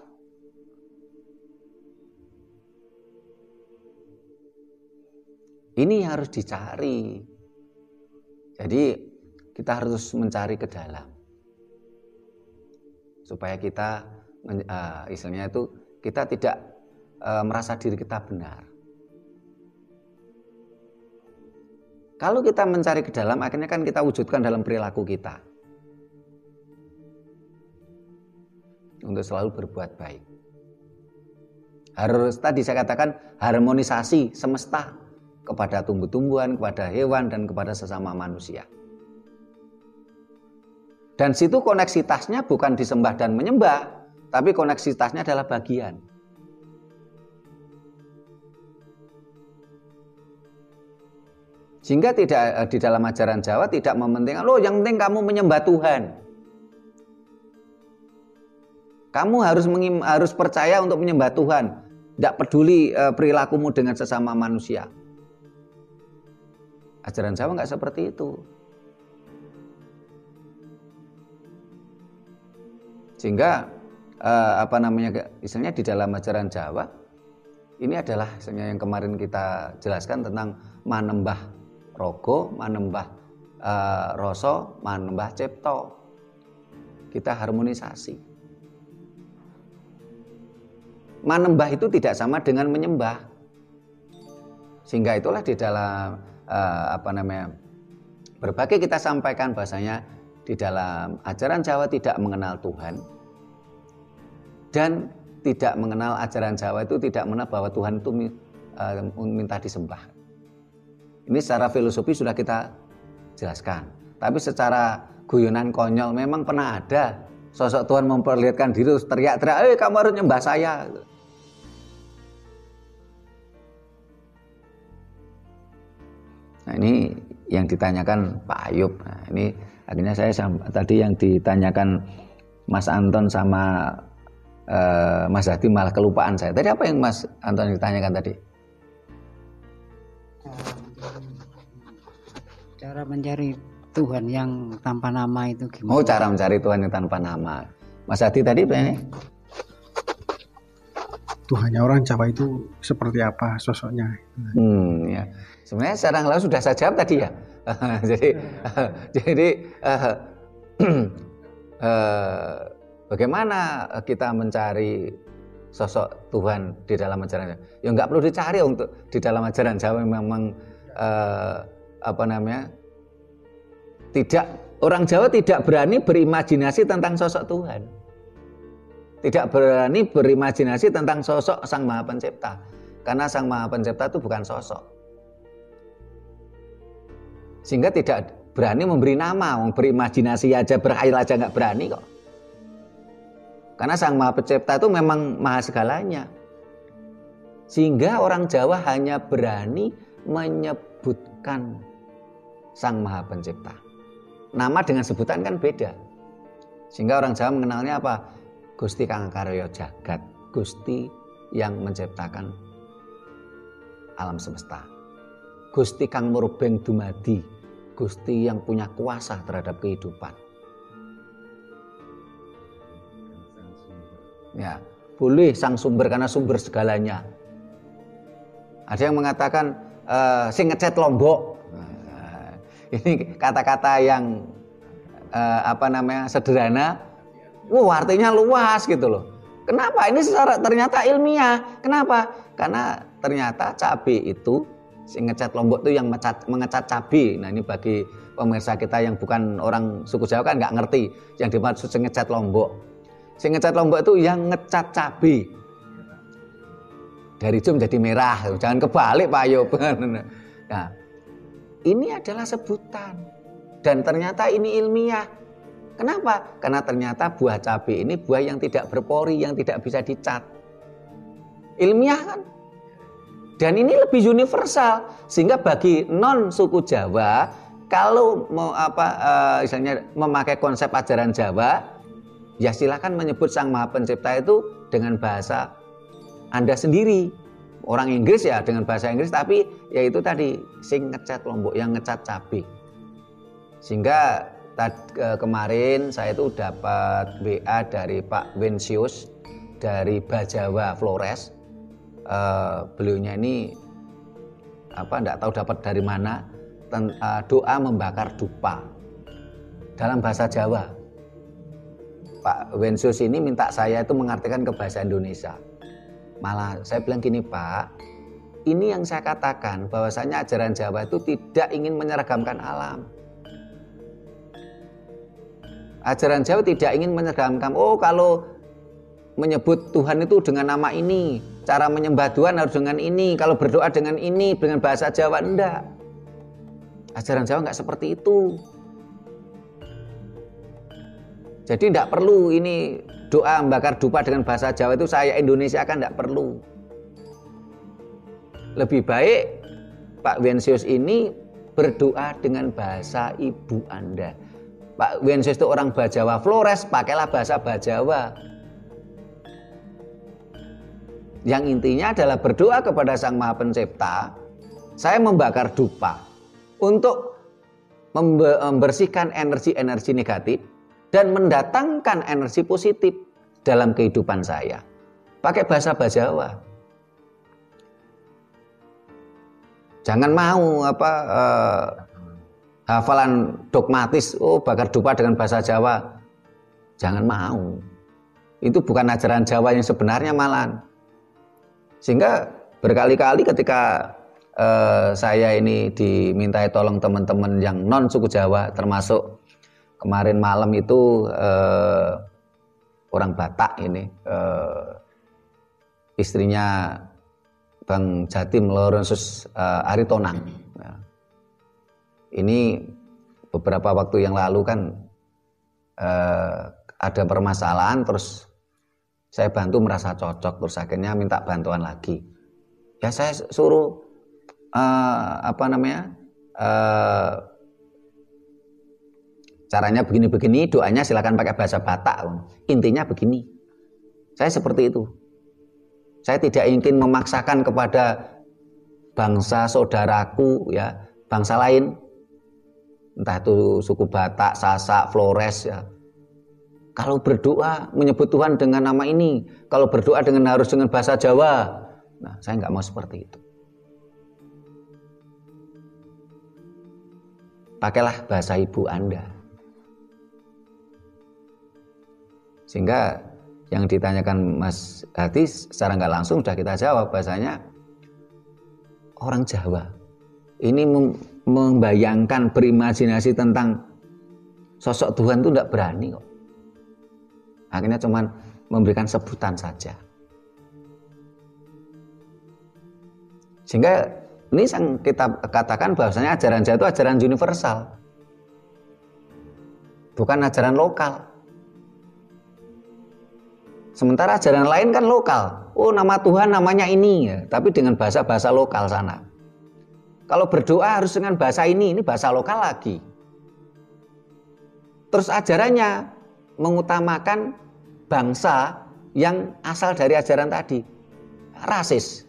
Ini harus dicari. Jadi kita harus mencari ke dalam. Supaya kita istilahnya itu kita tidak merasa diri kita benar. Kalau kita mencari ke dalam, akhirnya kan kita wujudkan dalam perilaku kita. Untuk selalu berbuat baik. Harus tadi saya katakan harmonisasi semesta kepada tumbuh-tumbuhan, kepada hewan, dan kepada sesama manusia. Dan situ koneksitasnya bukan disembah dan menyembah, tapi koneksitasnya adalah bagian. Sehingga tidak di dalam ajaran Jawa tidak mementingkan, loh yang penting kamu menyembah Tuhan. Kamu harus percaya untuk menyembah Tuhan. Tidak peduli perilakumu dengan sesama manusia. Ajaran Jawa nggak seperti itu. Sehingga istilahnya di dalam ajaran Jawa ini adalah istilahnya yang kemarin kita jelaskan tentang manembah rogo, manembah rasa, manembah cipta. Kita harmonisasi. Manembah itu tidak sama dengan menyembah. Sehingga itulah di dalam berbagai kita sampaikan bahasanya di dalam ajaran Jawa tidak mengenal Tuhan, dan tidak mengenal ajaran Jawa itu tidak mengenal bahwa Tuhan itu minta disembah. Ini secara filosofi sudah kita jelaskan. Tapi secara guyonan konyol memang pernah ada sosok Tuhan memperlihatkan diri terus teriak-teriak, kamu harus nyembah saya. Nah ini yang ditanyakan Pak Ayub. Nah, ini akhirnya saya tadi yang ditanyakan Mas Anton sama Mas Hadi malah kelupaan saya. Tadi apa yang Mas Anton ditanyakan tadi? Cara mencari Tuhan yang tanpa nama itu gimana? Oh, cara mencari Tuhan yang tanpa nama. Mas Hadi tadi apa? Tuhannya orang Jawa itu seperti apa sosoknya? Ya. Sebenarnya secara langsung sudah saya jawab tadi ya. jadi bagaimana kita mencari sosok Tuhan di dalam ajaran Jawa? Ya nggak perlu dicari untuk di dalam ajaran Jawa memang orang Jawa tidak berani berimajinasi tentang sosok Tuhan. Tidak berani berimajinasi tentang sosok Sang Maha Pencipta. Karena Sang Maha Pencipta itu bukan sosok. Sehingga tidak berani memberi nama, berimajinasi aja, berkhayal aja nggak berani kok. Karena Sang Maha Pencipta itu memang maha segalanya. Sehingga orang Jawa hanya berani menyebutkan Sang Maha Pencipta. Nama dengan sebutan kan beda. Sehingga orang Jawa mengenalnya apa? Gusti Kang Karya Jagat, Gusti yang menciptakan alam semesta. Gusti Kang Murbeng Dumadi, Gusti yang punya kuasa terhadap kehidupan. Ya, boleh sang sumber karena sumber segalanya. Ada yang mengatakan sing ngecat Lombok. Ini kata-kata yang sederhana. Artinya luas gitu loh. Kenapa? Ini secara ternyata ilmiah. Kenapa? Karena ternyata cabai itu Sing ngecat Lombok itu yang mengecat cabai. Nah, ini bagi pemirsa kita yang bukan orang suku Jawa kan nggak ngerti yang dimaksud sing ngecat Lombok. Sing ngecat Lombok itu yang ngecat cabai. Dari hijau menjadi merah. Jangan kebalik Pak Ayub. Nah, ini adalah sebutan. Dan ternyata ini ilmiah. Kenapa? Karena ternyata buah cabai ini buah yang tidak berpori, yang tidak bisa dicat. Ilmiah kan? Dan ini lebih universal, sehingga bagi non suku Jawa, kalau mau misalnya memakai konsep ajaran Jawa, ya silakan menyebut Sang Maha Pencipta itu dengan bahasa Anda sendiri. Orang Inggris ya dengan bahasa Inggris, tapi ya itu tadi sing ngecat Lombok, yang ngecat cabai. Sehingga kemarin saya itu dapat WA dari Pak Wensius dari Bajawa Flores. Beliaunya ini enggak tahu dapat dari mana doa membakar dupa dalam bahasa Jawa. Pak Wensius ini minta saya itu mengartikan ke bahasa Indonesia. Malah saya bilang gini, Pak, ini yang saya katakan bahwasanya ajaran Jawa itu tidak ingin menyeragamkan alam. Ajaran Jawa tidak ingin menyeragamkan, kalau menyebut Tuhan itu dengan nama ini, cara menyembah Tuhan harus dengan ini, kalau berdoa dengan ini, dengan bahasa Jawa, enggak. Ajaran Jawa enggak seperti itu. Jadi enggak perlu ini doa membakar dupa dengan bahasa Jawa itu saya Indonesia kan enggak perlu. Lebih baik Pak Wensius ini berdoa dengan bahasa ibu Anda. Pak Wensius itu orang Bajawa Flores, pakailah bahasa Bajawa. Yang intinya adalah berdoa kepada Sang Maha Pencipta. Saya membakar dupa untuk membersihkan energi-energi negatif dan mendatangkan energi positif dalam kehidupan saya. Pakai bahasa Bajawa. Jangan mau hafalan dogmatis, bakar dupa dengan bahasa Jawa. Jangan mau. Itu bukan ajaran Jawa yang sebenarnya malah. Sehingga berkali-kali ketika saya ini dimintai tolong teman-teman yang non suku Jawa, termasuk kemarin malam itu orang Batak ini, istrinya Bang Jatim Laurentius Aritonang. Ini beberapa waktu yang lalu kan ada permasalahan, terus saya bantu merasa cocok, terus akhirnya minta bantuan lagi. Ya saya suruh caranya begini-begini, doanya silakan pakai bahasa Batak. Intinya begini. Saya seperti itu. Saya tidak ingin memaksakan kepada bangsa saudaraku, ya, bangsa lain, entah itu suku Batak, Sasak, Flores, ya. Kalau berdoa menyebut Tuhan dengan nama ini, kalau berdoa harus dengan bahasa Jawa, nah saya nggak mau seperti itu. Pakailah bahasa ibu Anda. Sehingga yang ditanyakan Mas Hati secara nggak langsung sudah kita jawab, bahasanya orang Jawa ini membayangkan, berimajinasi tentang sosok Tuhan itu tidak berani kok. Akhirnya cuma memberikan sebutan saja. Sehingga ini yang kita katakan bahwasanya ajaran Jawa itu ajaran universal, bukan ajaran lokal. Sementara ajaran lain kan lokal. Nama Tuhan namanya ini, ya, tapi dengan bahasa-bahasa lokal sana. Kalau berdoa harus dengan bahasa ini bahasa lokal lagi. Terus ajarannya mengutamakan bangsa yang asal dari ajaran tadi, rasis.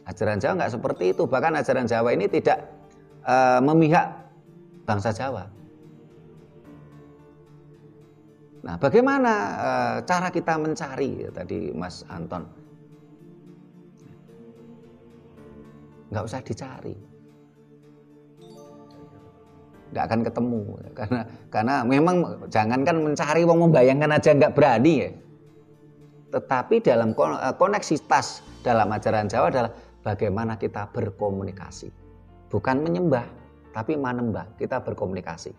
Ajaran Jawa nggak seperti itu. Bahkan ajaran Jawa ini tidak memihak bangsa Jawa. Nah, bagaimana cara kita mencari, tadi Mas Anton? Nggak usah dicari, nggak akan ketemu, karena memang jangankan mencari, membayangkan aja nggak berani ya. Tetapi dalam koneksitas dalam ajaran Jawa adalah bagaimana kita berkomunikasi. Bukan menyembah, tapi manembah, kita berkomunikasi.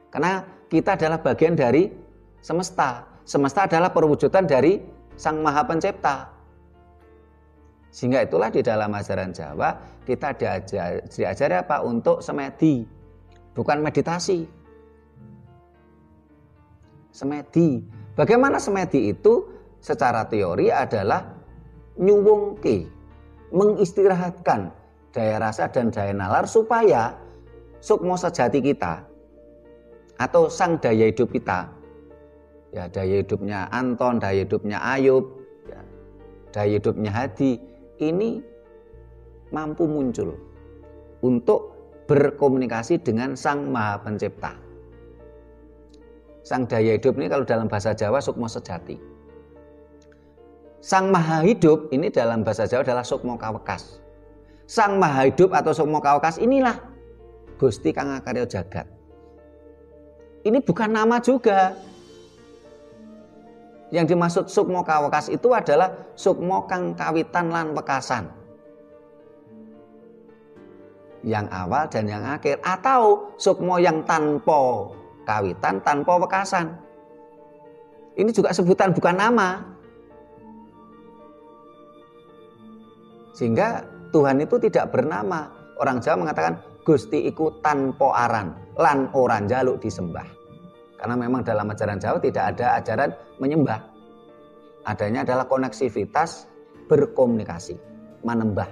Karena kita adalah bagian dari semesta. Semesta adalah perwujudan dari Sang Maha Pencipta. Sehingga itulah di dalam ajaran Jawa kita diajari apa? Untuk semedi, bukan meditasi. Semedi. Bagaimana semedi itu? Secara teori adalah nyuwungke, mengistirahatkan daya rasa dan daya nalar supaya sukma sejati kita atau sang daya hidup kita, ya daya hidupnya Anton, daya hidupnya Ayub, ya, daya hidupnya Hadi, ini mampu muncul untuk berkomunikasi dengan Sang Maha Pencipta. Sang daya hidup ini kalau dalam bahasa Jawa sukma sejati. Sang Maha Hidup ini dalam bahasa Jawa adalah sukma kawekas. Sang Maha Hidup atau sukma kawekas inilah Gusti Kang Akarya Jagat. Ini bukan nama juga. Yang dimaksud sukma kawekas itu adalah sukma kang kawitan lan wekasan. Yang awal dan yang akhir, atau sukma yang tanpa kawitan, tanpa wekasan. Ini juga sebutan, bukan nama. Sehingga Tuhan itu tidak bernama. Orang Jawa mengatakan Gusti iku tanpa aran lan ora njaluk disembah. Karena memang dalam ajaran Jawa tidak ada ajaran menyembah. Adanya adalah koneksivitas, berkomunikasi, manembah,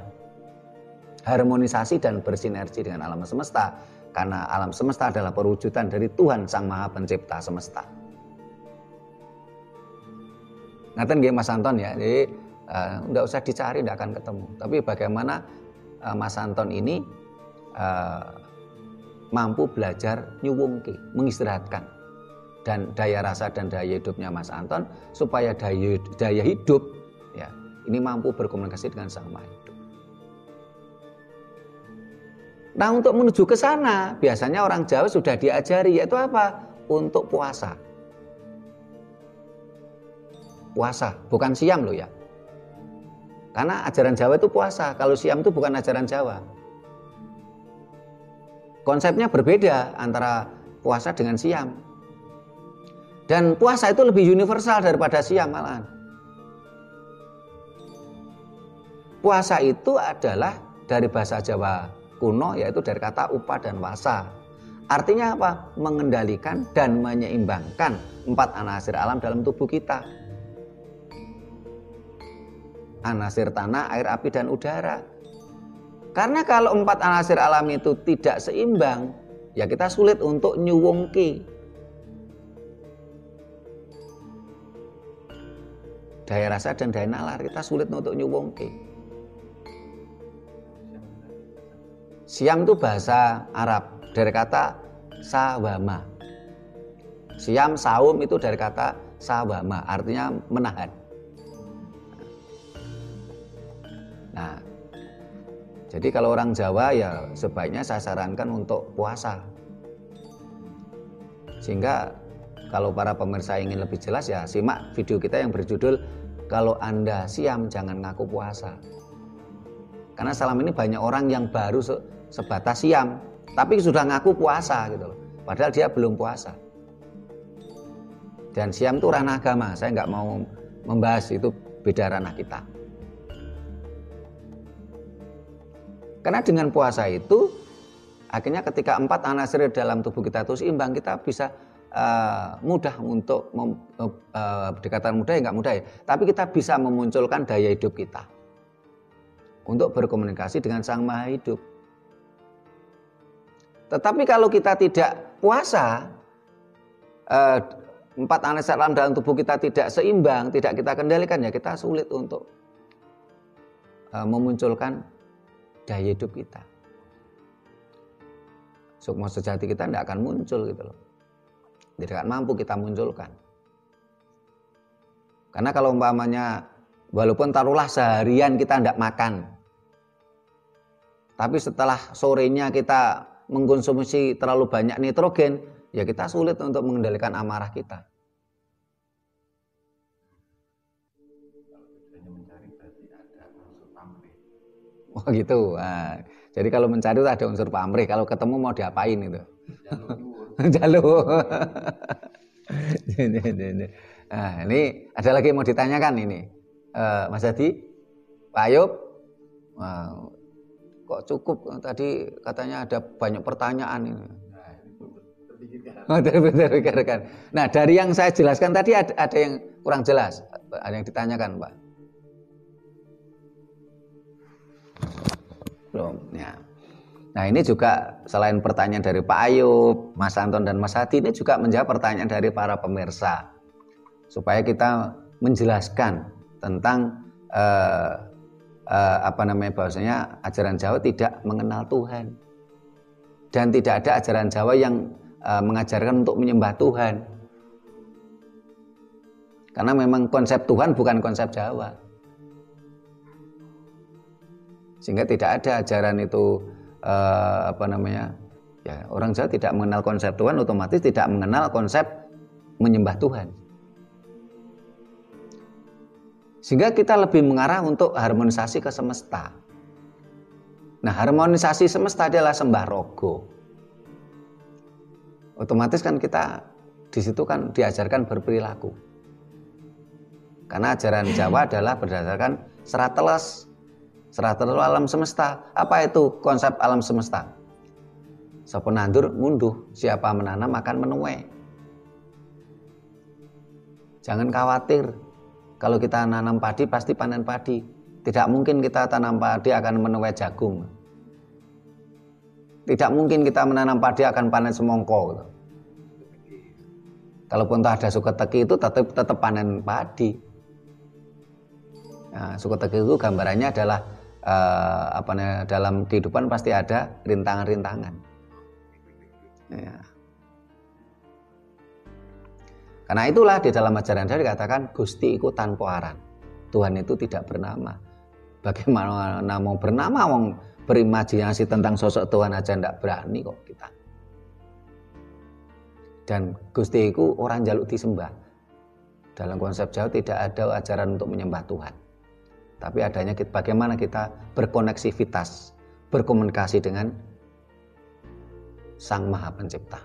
harmonisasi dan bersinergi dengan alam semesta. Karena alam semesta adalah perwujudan dari Tuhan Sang Maha Pencipta semesta. Ngaten nggih Mas Anton ya. Jadi enggak usah dicari, enggak akan ketemu. Tapi bagaimana Mas Anton ini mampu belajar nyuwungke, mengistirahatkan dan daya rasa dan daya hidupnya Mas Anton supaya daya hidup ya ini mampu berkomunikasi dengan Sang Maha Hidup. Nah, untuk menuju ke sana biasanya orang Jawa sudah diajari, yaitu apa? Untuk puasa. Puasa, bukan siam loh ya. Karena ajaran Jawa itu puasa, kalau siam itu bukan ajaran Jawa. Konsepnya berbeda antara puasa dengan siam. Dan puasa itu lebih universal daripada siam malahan. Puasa itu adalah dari bahasa Jawa kuno, yaitu dari kata upa dan wasa. Artinya apa? Mengendalikan dan menyeimbangkan 4 anasir alam dalam tubuh kita. Anasir tanah, air, api, dan udara. Karena kalau 4 anasir alam itu tidak seimbang, ya kita sulit untuk nyuwungke. Daya rasa dan daya nalar kita sulit untuk nyuwungke. Siam itu bahasa Arab dari kata sawama. Siam, saum itu dari kata sawama, artinya menahan. Nah, jadi kalau orang Jawa ya sebaiknya saya sarankan untuk puasa. Sehingga kalau para pemirsa ingin lebih jelas ya simak video kita yang berjudul Kalau Anda Siam Jangan Ngaku Puasa. Karena selama ini banyak orang yang baru sebatas siam tapi sudah ngaku puasa gitu loh. Padahal dia belum puasa. Dan siam itu ranah agama, saya nggak mau membahas, itu beda ranah kita. Karena dengan puasa itu akhirnya ketika 4 anasir dalam tubuh kita itu seimbang, kita bisa mudah untuk dikatakan mudah ya nggak mudah ya, tapi kita bisa memunculkan daya hidup kita untuk berkomunikasi dengan Sang Maha Hidup. Tetapi kalau kita tidak puasa, 4 anasir alam dalam tubuh kita tidak seimbang, tidak kita kendalikan, ya kita sulit untuk memunculkan daya hidup kita. Sukma sejati kita tidak akan muncul gitu loh. Tidak akan mampu kita munculkan. Karena kalau umpamanya walaupun taruhlah seharian kita tidak makan, tapi setelah sorenya kita mengkonsumsi terlalu banyak nitrogen, ya kita sulit untuk mengendalikan amarah kita. Oh gitu. Nah, jadi kalau mencari itu ada unsur pamrih. Kalau ketemu mau diapain itu? Jaluk. Nah, ini ada lagi yang mau ditanyakan ini. Mas Hadi, Pak Ayub, kok cukup tadi katanya ada banyak pertanyaan ini. Terpikirkan. Nah, dari yang saya jelaskan tadi ada yang kurang jelas, ada yang ditanyakan, Pak. Belum. Ya. Nah, ini juga selain pertanyaan dari Pak Ayub, Mas Anton dan Mas Hadi, ini juga menjawab pertanyaan dari para pemirsa supaya kita menjelaskan tentang bahwasanya ajaran Jawa tidak mengenal Tuhan dan tidak ada ajaran Jawa yang mengajarkan untuk menyembah Tuhan, karena memang konsep Tuhan bukan konsep Jawa, sehingga tidak ada ajaran itu orang Jawa tidak mengenal konsep Tuhan, otomatis tidak mengenal konsep menyembah Tuhan. Sehingga kita lebih mengarah untuk harmonisasi ke semesta. Nah, harmonisasi semesta adalah sembah rogo. Otomatis kan kita di situ kan diajarkan berperilaku. Karena ajaran Jawa adalah berdasarkan serat teles alam semesta. Apa itu konsep alam semesta? Sapa nandur ngunduh, siapa menanam akan menuai. Jangan khawatir. Kalau kita nanam padi pasti panen padi. Tidak mungkin kita tanam padi akan menuai jagung. Tidak mungkin kita menanam padi akan panen semongko. Kalaupun ada suketeki itu tetap panen padi. Nah, suketeki itu gambarannya adalah dalam kehidupan pasti ada rintangan-rintangan. Ya. Karena itulah di dalam ajaran Jawa dikatakan Gusti iku tanpa aran. Tuhan itu tidak bernama. Bagaimana mau bernama, wong berimajinasi tentang sosok Tuhan aja tidak berani kok kita. Dan Gusti iku orang jaluk disembah. Dalam konsep Jawa tidak ada ajaran untuk menyembah Tuhan. Tapi adanya bagaimana kita berkoneksivitas, berkomunikasi dengan Sang Maha Pencipta.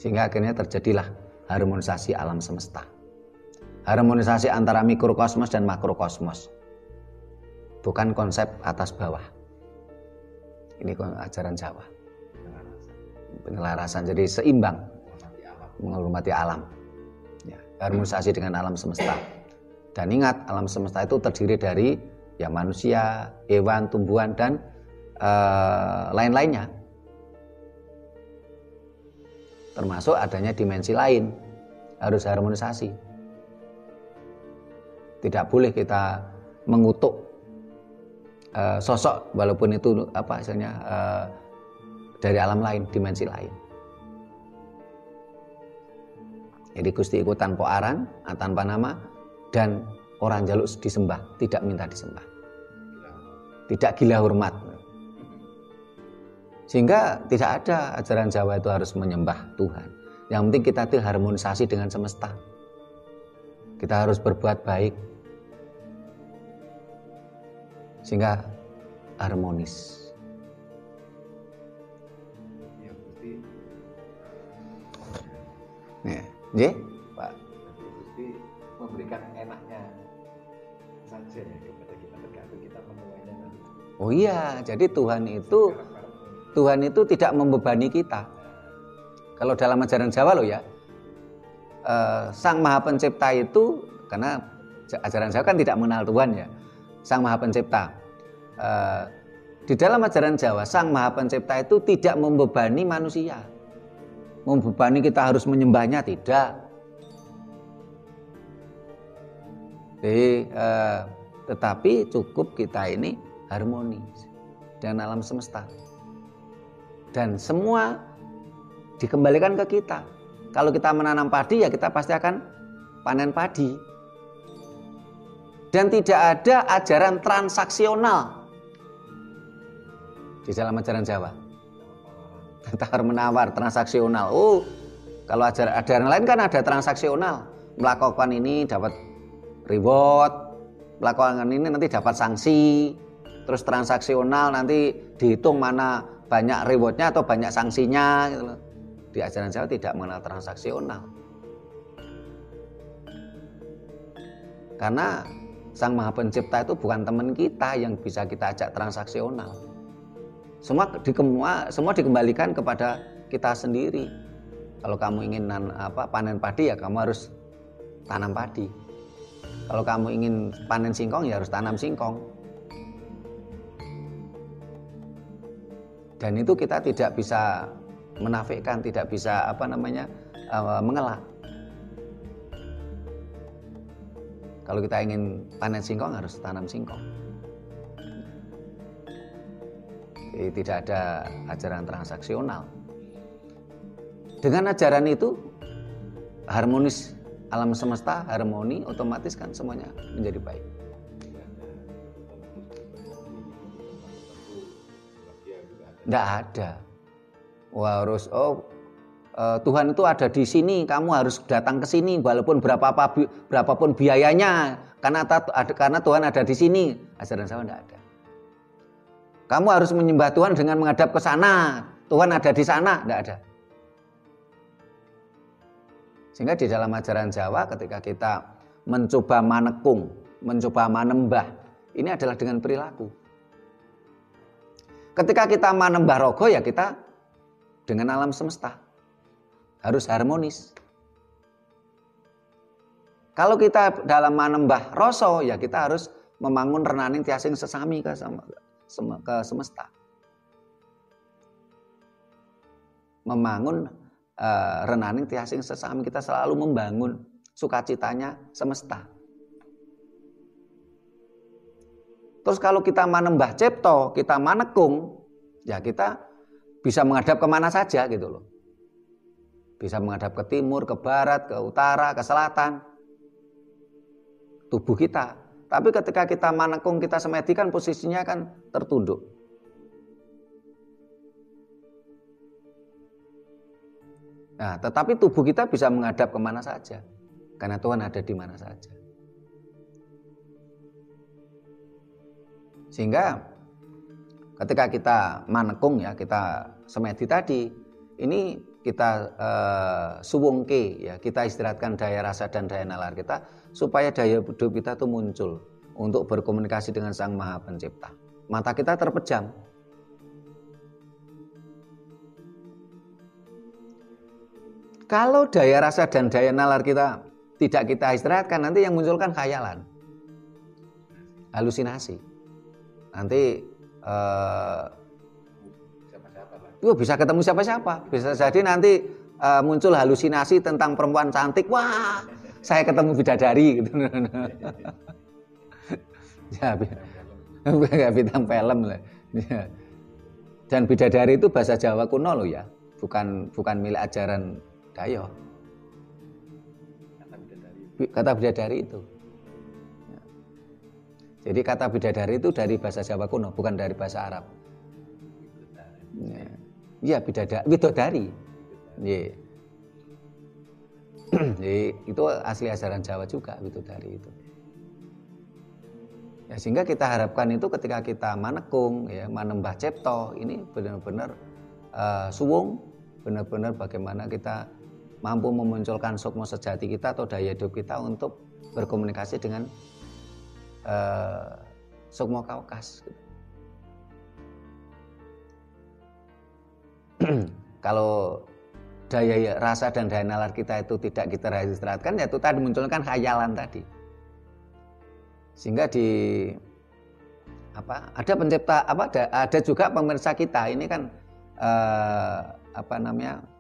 Sehingga akhirnya terjadilah harmonisasi alam semesta. Harmonisasi antara mikrokosmos dan makrokosmos. Bukan konsep atas bawah. Ini ajaran Jawa. Penyelarasan, jadi seimbang. Menghormati alam. Ya, harmonisasi dengan alam semesta. Dan ingat, alam semesta itu terdiri dari ya manusia, hewan, tumbuhan, dan lain-lainnya. Termasuk adanya dimensi lain, harus harmonisasi. Tidak boleh kita mengutuk sosok walaupun itu dari alam lain, dimensi lain. Jadi Gusti iku tanpa aran, tanpa nama, dan orang jaluk disembah, tidak minta disembah. Tidak gila hormat. Sehingga tidak ada ajaran Jawa itu harus menyembah Tuhan. Yang penting kita itu harmonisasi dengan semesta. Kita harus berbuat baik. Sehingga harmonis. Ya, Pak. Gusti memberikan enaknya saja ya kepada kita, tergantung kita menuainya nanti. Oh iya, jadi Tuhan itu tidak membebani kita. Kalau dalam ajaran Jawa loh ya, Sang Maha Pencipta itu, karena ajaran Jawa kan tidak mengenal Tuhan ya, Sang Maha Pencipta. Di dalam ajaran Jawa, Sang Maha Pencipta itu tidak membebani manusia. Membebani kita harus menyembahnya, tidak. Jadi, tetapi cukup kita ini harmonis dengan alam semesta. Dan semua dikembalikan ke kita. Kalau kita menanam padi, ya kita pasti akan panen padi. Dan tidak ada ajaran transaksional di dalam ajaran Jawa. Tawar-menawar, transaksional. Oh, kalau ajaran lain kan ada transaksional. Melakukan ini dapat reward, melakukan ini nanti dapat sanksi, terus transaksional nanti dihitung mana banyak rewardnya atau banyak sanksinya gitu loh. Di ajaran Jawa tidak mengenal transaksional. Karena Sang Maha Pencipta itu bukan teman kita yang bisa kita ajak transaksional. Semua dikembalikan kepada kita sendiri. Kalau kamu ingin panen padi ya kamu harus tanam padi. Kalau kamu ingin panen singkong ya harus tanam singkong. Dan itu kita tidak bisa menafikan, tidak bisa mengelak. Kalau kita ingin panen singkong harus tanam singkong. Jadi tidak ada ajaran transaksional. Dengan ajaran itu harmonis, alam semesta harmoni, otomatis kan semuanya menjadi baik. Tidak ada. Wah, harus Tuhan itu ada di sini, kamu harus datang ke sini walaupun berapapun biayanya, karena Tuhan ada di sini. Ajaran Jawa tidak ada. Kamu harus menyembah Tuhan dengan menghadap ke sana, Tuhan ada di sana, tidak ada. Sehingga di dalam ajaran Jawa ketika kita mencoba manekung, mencoba manembah, ini adalah dengan perilaku. Ketika kita manembah rogo ya kita dengan alam semesta. Harus harmonis. Kalau kita dalam manembah rasa ya kita harus membangun renaning tiasing sesami ke semesta. Membangun renaning tiasing sesami, kita selalu membangun sukacitanya semesta. Terus kalau kita manembah cipta, kita manekung, ya kita bisa menghadap kemana saja gitu loh. Bisa menghadap ke timur, ke barat, ke utara, ke selatan. Tubuh kita. Tapi ketika kita manekung, kita semedi kan posisinya kan tertunduk. Nah, tetapi tubuh kita bisa menghadap kemana saja. Karena Tuhan ada di mana saja. Sehingga ketika kita manekung ya, kita semedi tadi, ini kita suwungke ya, kita istirahatkan daya rasa dan daya nalar kita supaya daya hidup kita itu muncul untuk berkomunikasi dengan Sang Maha Pencipta. Mata kita terpejam. Kalau daya rasa dan daya nalar kita tidak kita istirahatkan, nanti yang munculkan khayalan, halusinasi. Nanti bisa ketemu siapa-siapa. Bisa jadi nanti muncul halusinasi tentang perempuan cantik. Wah, saya ketemu bidadari gitu. Ya, kayak bintang film lah. Ya. Dan bidadari itu bahasa Jawa kuno loh ya, bukan milik ajaran Dayo. Kata bidadari itu. Ya. Jadi kata bidadari itu dari bahasa Jawa kuno, bukan dari bahasa Arab. Ya. Iya, bidadari. Iya. Jadi itu asli ajaran Jawa juga, bidadari itu. Ya, sehingga kita harapkan itu ketika kita manekung, ya, manembah cipta, ini benar-benar suwung, benar-benar bagaimana kita mampu memunculkan sukma sejati kita atau daya hidup kita untuk berkomunikasi dengan sukma kaukas. Kalau daya rasa dan daya nalar kita itu tidak kita istirahatkan, ya itu tadi munculkan khayalan tadi. Sehingga ada pencipta ada juga pemirsa kita ini kan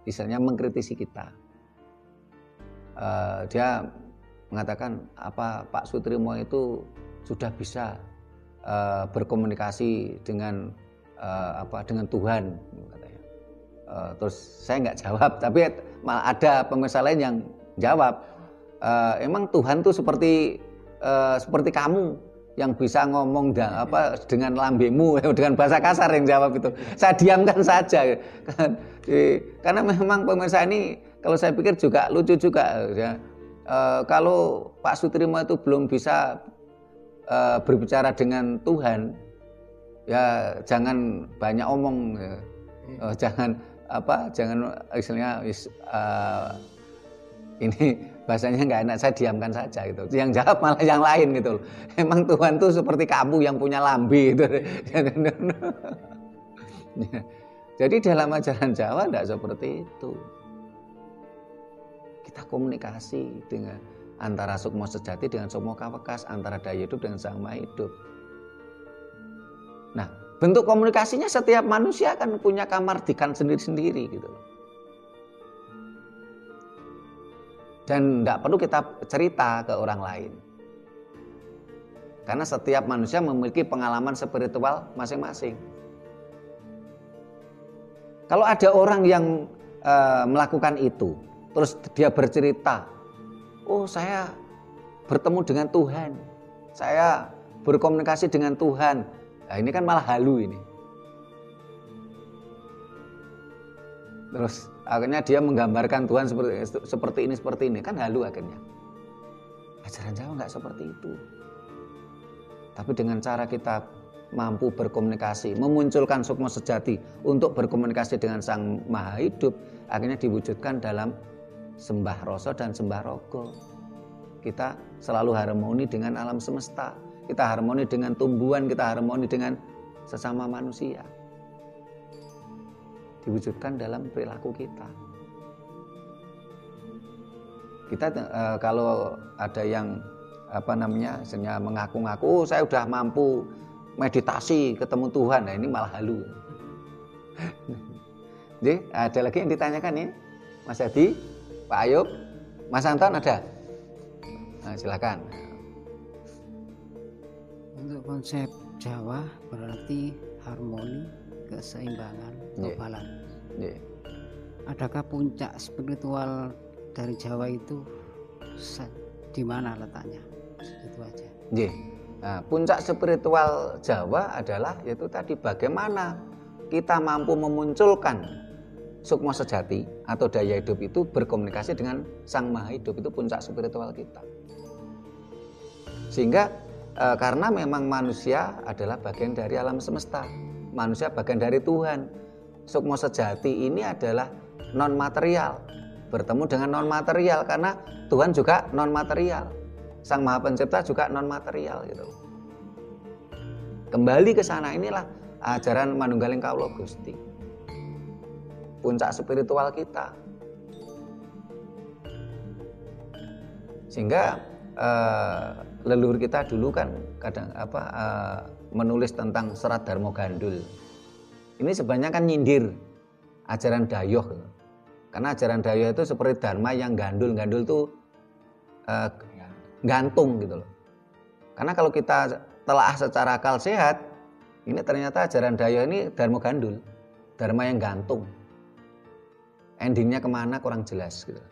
misalnya mengkritisi kita. Dia mengatakan Pak Sutrimo itu sudah bisa berkomunikasi dengan Tuhan katanya. Terus saya nggak jawab, tapi malah ada pemirsa lain yang jawab, emang Tuhan tuh seperti kamu yang bisa ngomong dengan lambemu, dengan bahasa kasar yang jawab itu. Saya diamkan saja. Karena memang pemirsa ini kalau saya pikir juga lucu juga ya. Kalau Pak Sutrimo itu belum bisa berbicara dengan Tuhan, ya jangan banyak omong, ya. Jangan istilahnya ini bahasanya nggak enak, saya diamkan saja gitu. Yang jawab malah yang lain gitu loh. Emang Tuhan tuh seperti kamu yang punya lambe gitu. Jadi dalam ajaran Jawa enggak seperti itu. Kita komunikasi dengan antara Sukma Sejati dengan Sukma Kawekas, antara Daya Hidup dengan Sang Maha Hidup. Nah, bentuk komunikasinya setiap manusia kan punya kamardikan sendiri-sendiri gitu loh. Dan tidak perlu kita cerita ke orang lain. Karena setiap manusia memiliki pengalaman spiritual masing-masing. Kalau ada orang yang melakukan itu, terus dia bercerita, oh saya bertemu dengan Tuhan, saya berkomunikasi dengan Tuhan. Nah, ini kan malah halu ini. Terus akhirnya dia menggambarkan Tuhan seperti ini, kan halu akhirnya. Ajaran Jawa nggak seperti itu. Tapi dengan cara kita mampu berkomunikasi, memunculkan Sukma Sejati untuk berkomunikasi dengan Sang Maha Hidup, akhirnya diwujudkan dalam sembah rasa dan sembah rogo. Kita selalu harmoni dengan alam semesta, kita harmoni dengan tumbuhan, kita harmoni dengan sesama manusia. Diwujudkan dalam perilaku kita. Kita kalau ada yang misalnya mengaku-ngaku, oh, saya sudah mampu meditasi ketemu Tuhan, nah ini malah halu. Jadi ada lagi yang ditanyakan ya, Mas Hadi, Pak Ayub, Mas Anton ada? Nah, silakan. Untuk konsep Jawa berarti harmoni, keseimbangan, kekebalan. Yeah. Adakah puncak spiritual dari Jawa itu di mana letaknya? Itu aja. Yeah. Nah, puncak spiritual Jawa adalah yaitu tadi bagaimana kita mampu memunculkan Sukma Sejati atau daya hidup itu berkomunikasi dengan Sang Maha Hidup, itu puncak spiritual kita. Sehingga karena memang manusia adalah bagian dari alam semesta. Manusia bagian dari Tuhan. Sukma Sejati ini adalah non material, bertemu dengan non material karena Tuhan juga non material, Sang Maha Pencipta juga non material gitu. Kembali ke sana, inilah ajaran Manunggaling Kawula Gusti, puncak spiritual kita. Sehingga leluhur kita dulu kan kadang menulis tentang Serat Darmo Gandul. Ini sebenarnya kan nyindir ajaran Dayoh. Karena ajaran Dayoh itu seperti dharma yang gandul. Gandul itu gantung gitu loh. Karena kalau kita telaah secara akal sehat, ini ternyata ajaran Dayoh ini Darmo Gandul, dharma yang gantung. Endingnya kemana kurang jelas gitu.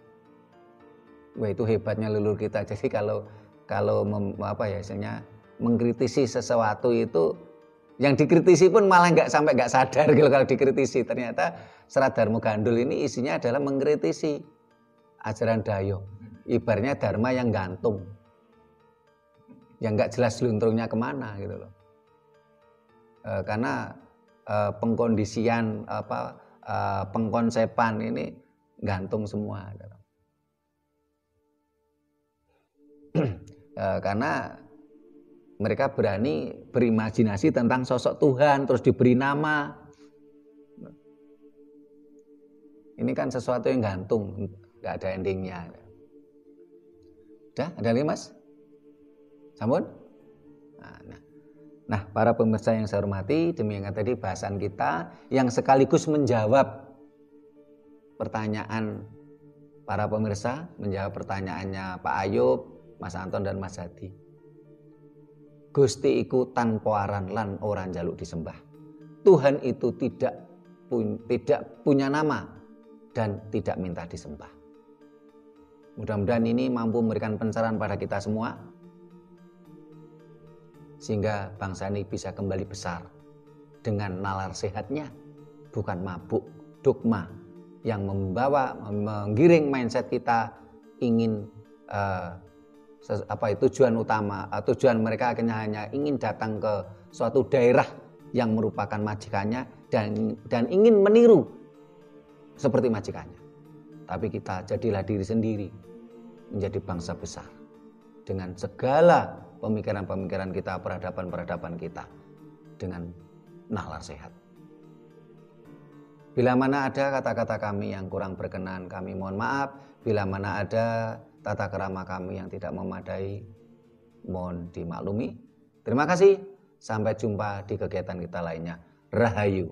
Wah, itu hebatnya leluhur kita. Jadi kalau istilahnya mengkritisi sesuatu itu, yang dikritisi pun malah nggak sadar gitu kalau dikritisi. Ternyata Serat Darmo Gandul ini isinya adalah mengkritisi ajaran Dayoh. Ibaratnya dharma yang gantung, yang nggak jelas lunturnya kemana gitu loh. Karena pengkondisian pengkonsepan ini gantung semua. Gitu. Karena mereka berani berimajinasi tentang sosok Tuhan, terus diberi nama. Ini kan sesuatu yang gantung, nggak ada endingnya. Udah, ada lagi Mas? Sampun? Nah, para pemirsa yang saya hormati, demikian tadi bahasan kita yang sekaligus menjawab pertanyaan para pemirsa, menjawab pertanyaannya Pak Ayub, Mas Anton dan Mas Hadi. Gusti iku tanpa aran lan ora njaluk disembah. Tuhan itu tidak punya nama dan tidak minta disembah. Mudah-mudahan ini mampu memberikan pencerahan pada kita semua, sehingga bangsa ini bisa kembali besar dengan nalar sehatnya, bukan mabuk dogma yang menggiring mindset kita ingin tujuan utama, tujuan mereka akhirnya hanya ingin datang ke suatu daerah yang merupakan majikannya dan ingin meniru seperti majikannya. Tapi kita jadilah diri sendiri, menjadi bangsa besar dengan segala pemikiran-pemikiran kita, peradaban-peradaban kita dengan nalar sehat. Bila mana ada kata-kata kami yang kurang berkenan, kami mohon maaf. Bila mana ada tata krama kami yang tidak memadai, mohon dimaklumi. Terima kasih. Sampai jumpa di kegiatan kita lainnya. Rahayu.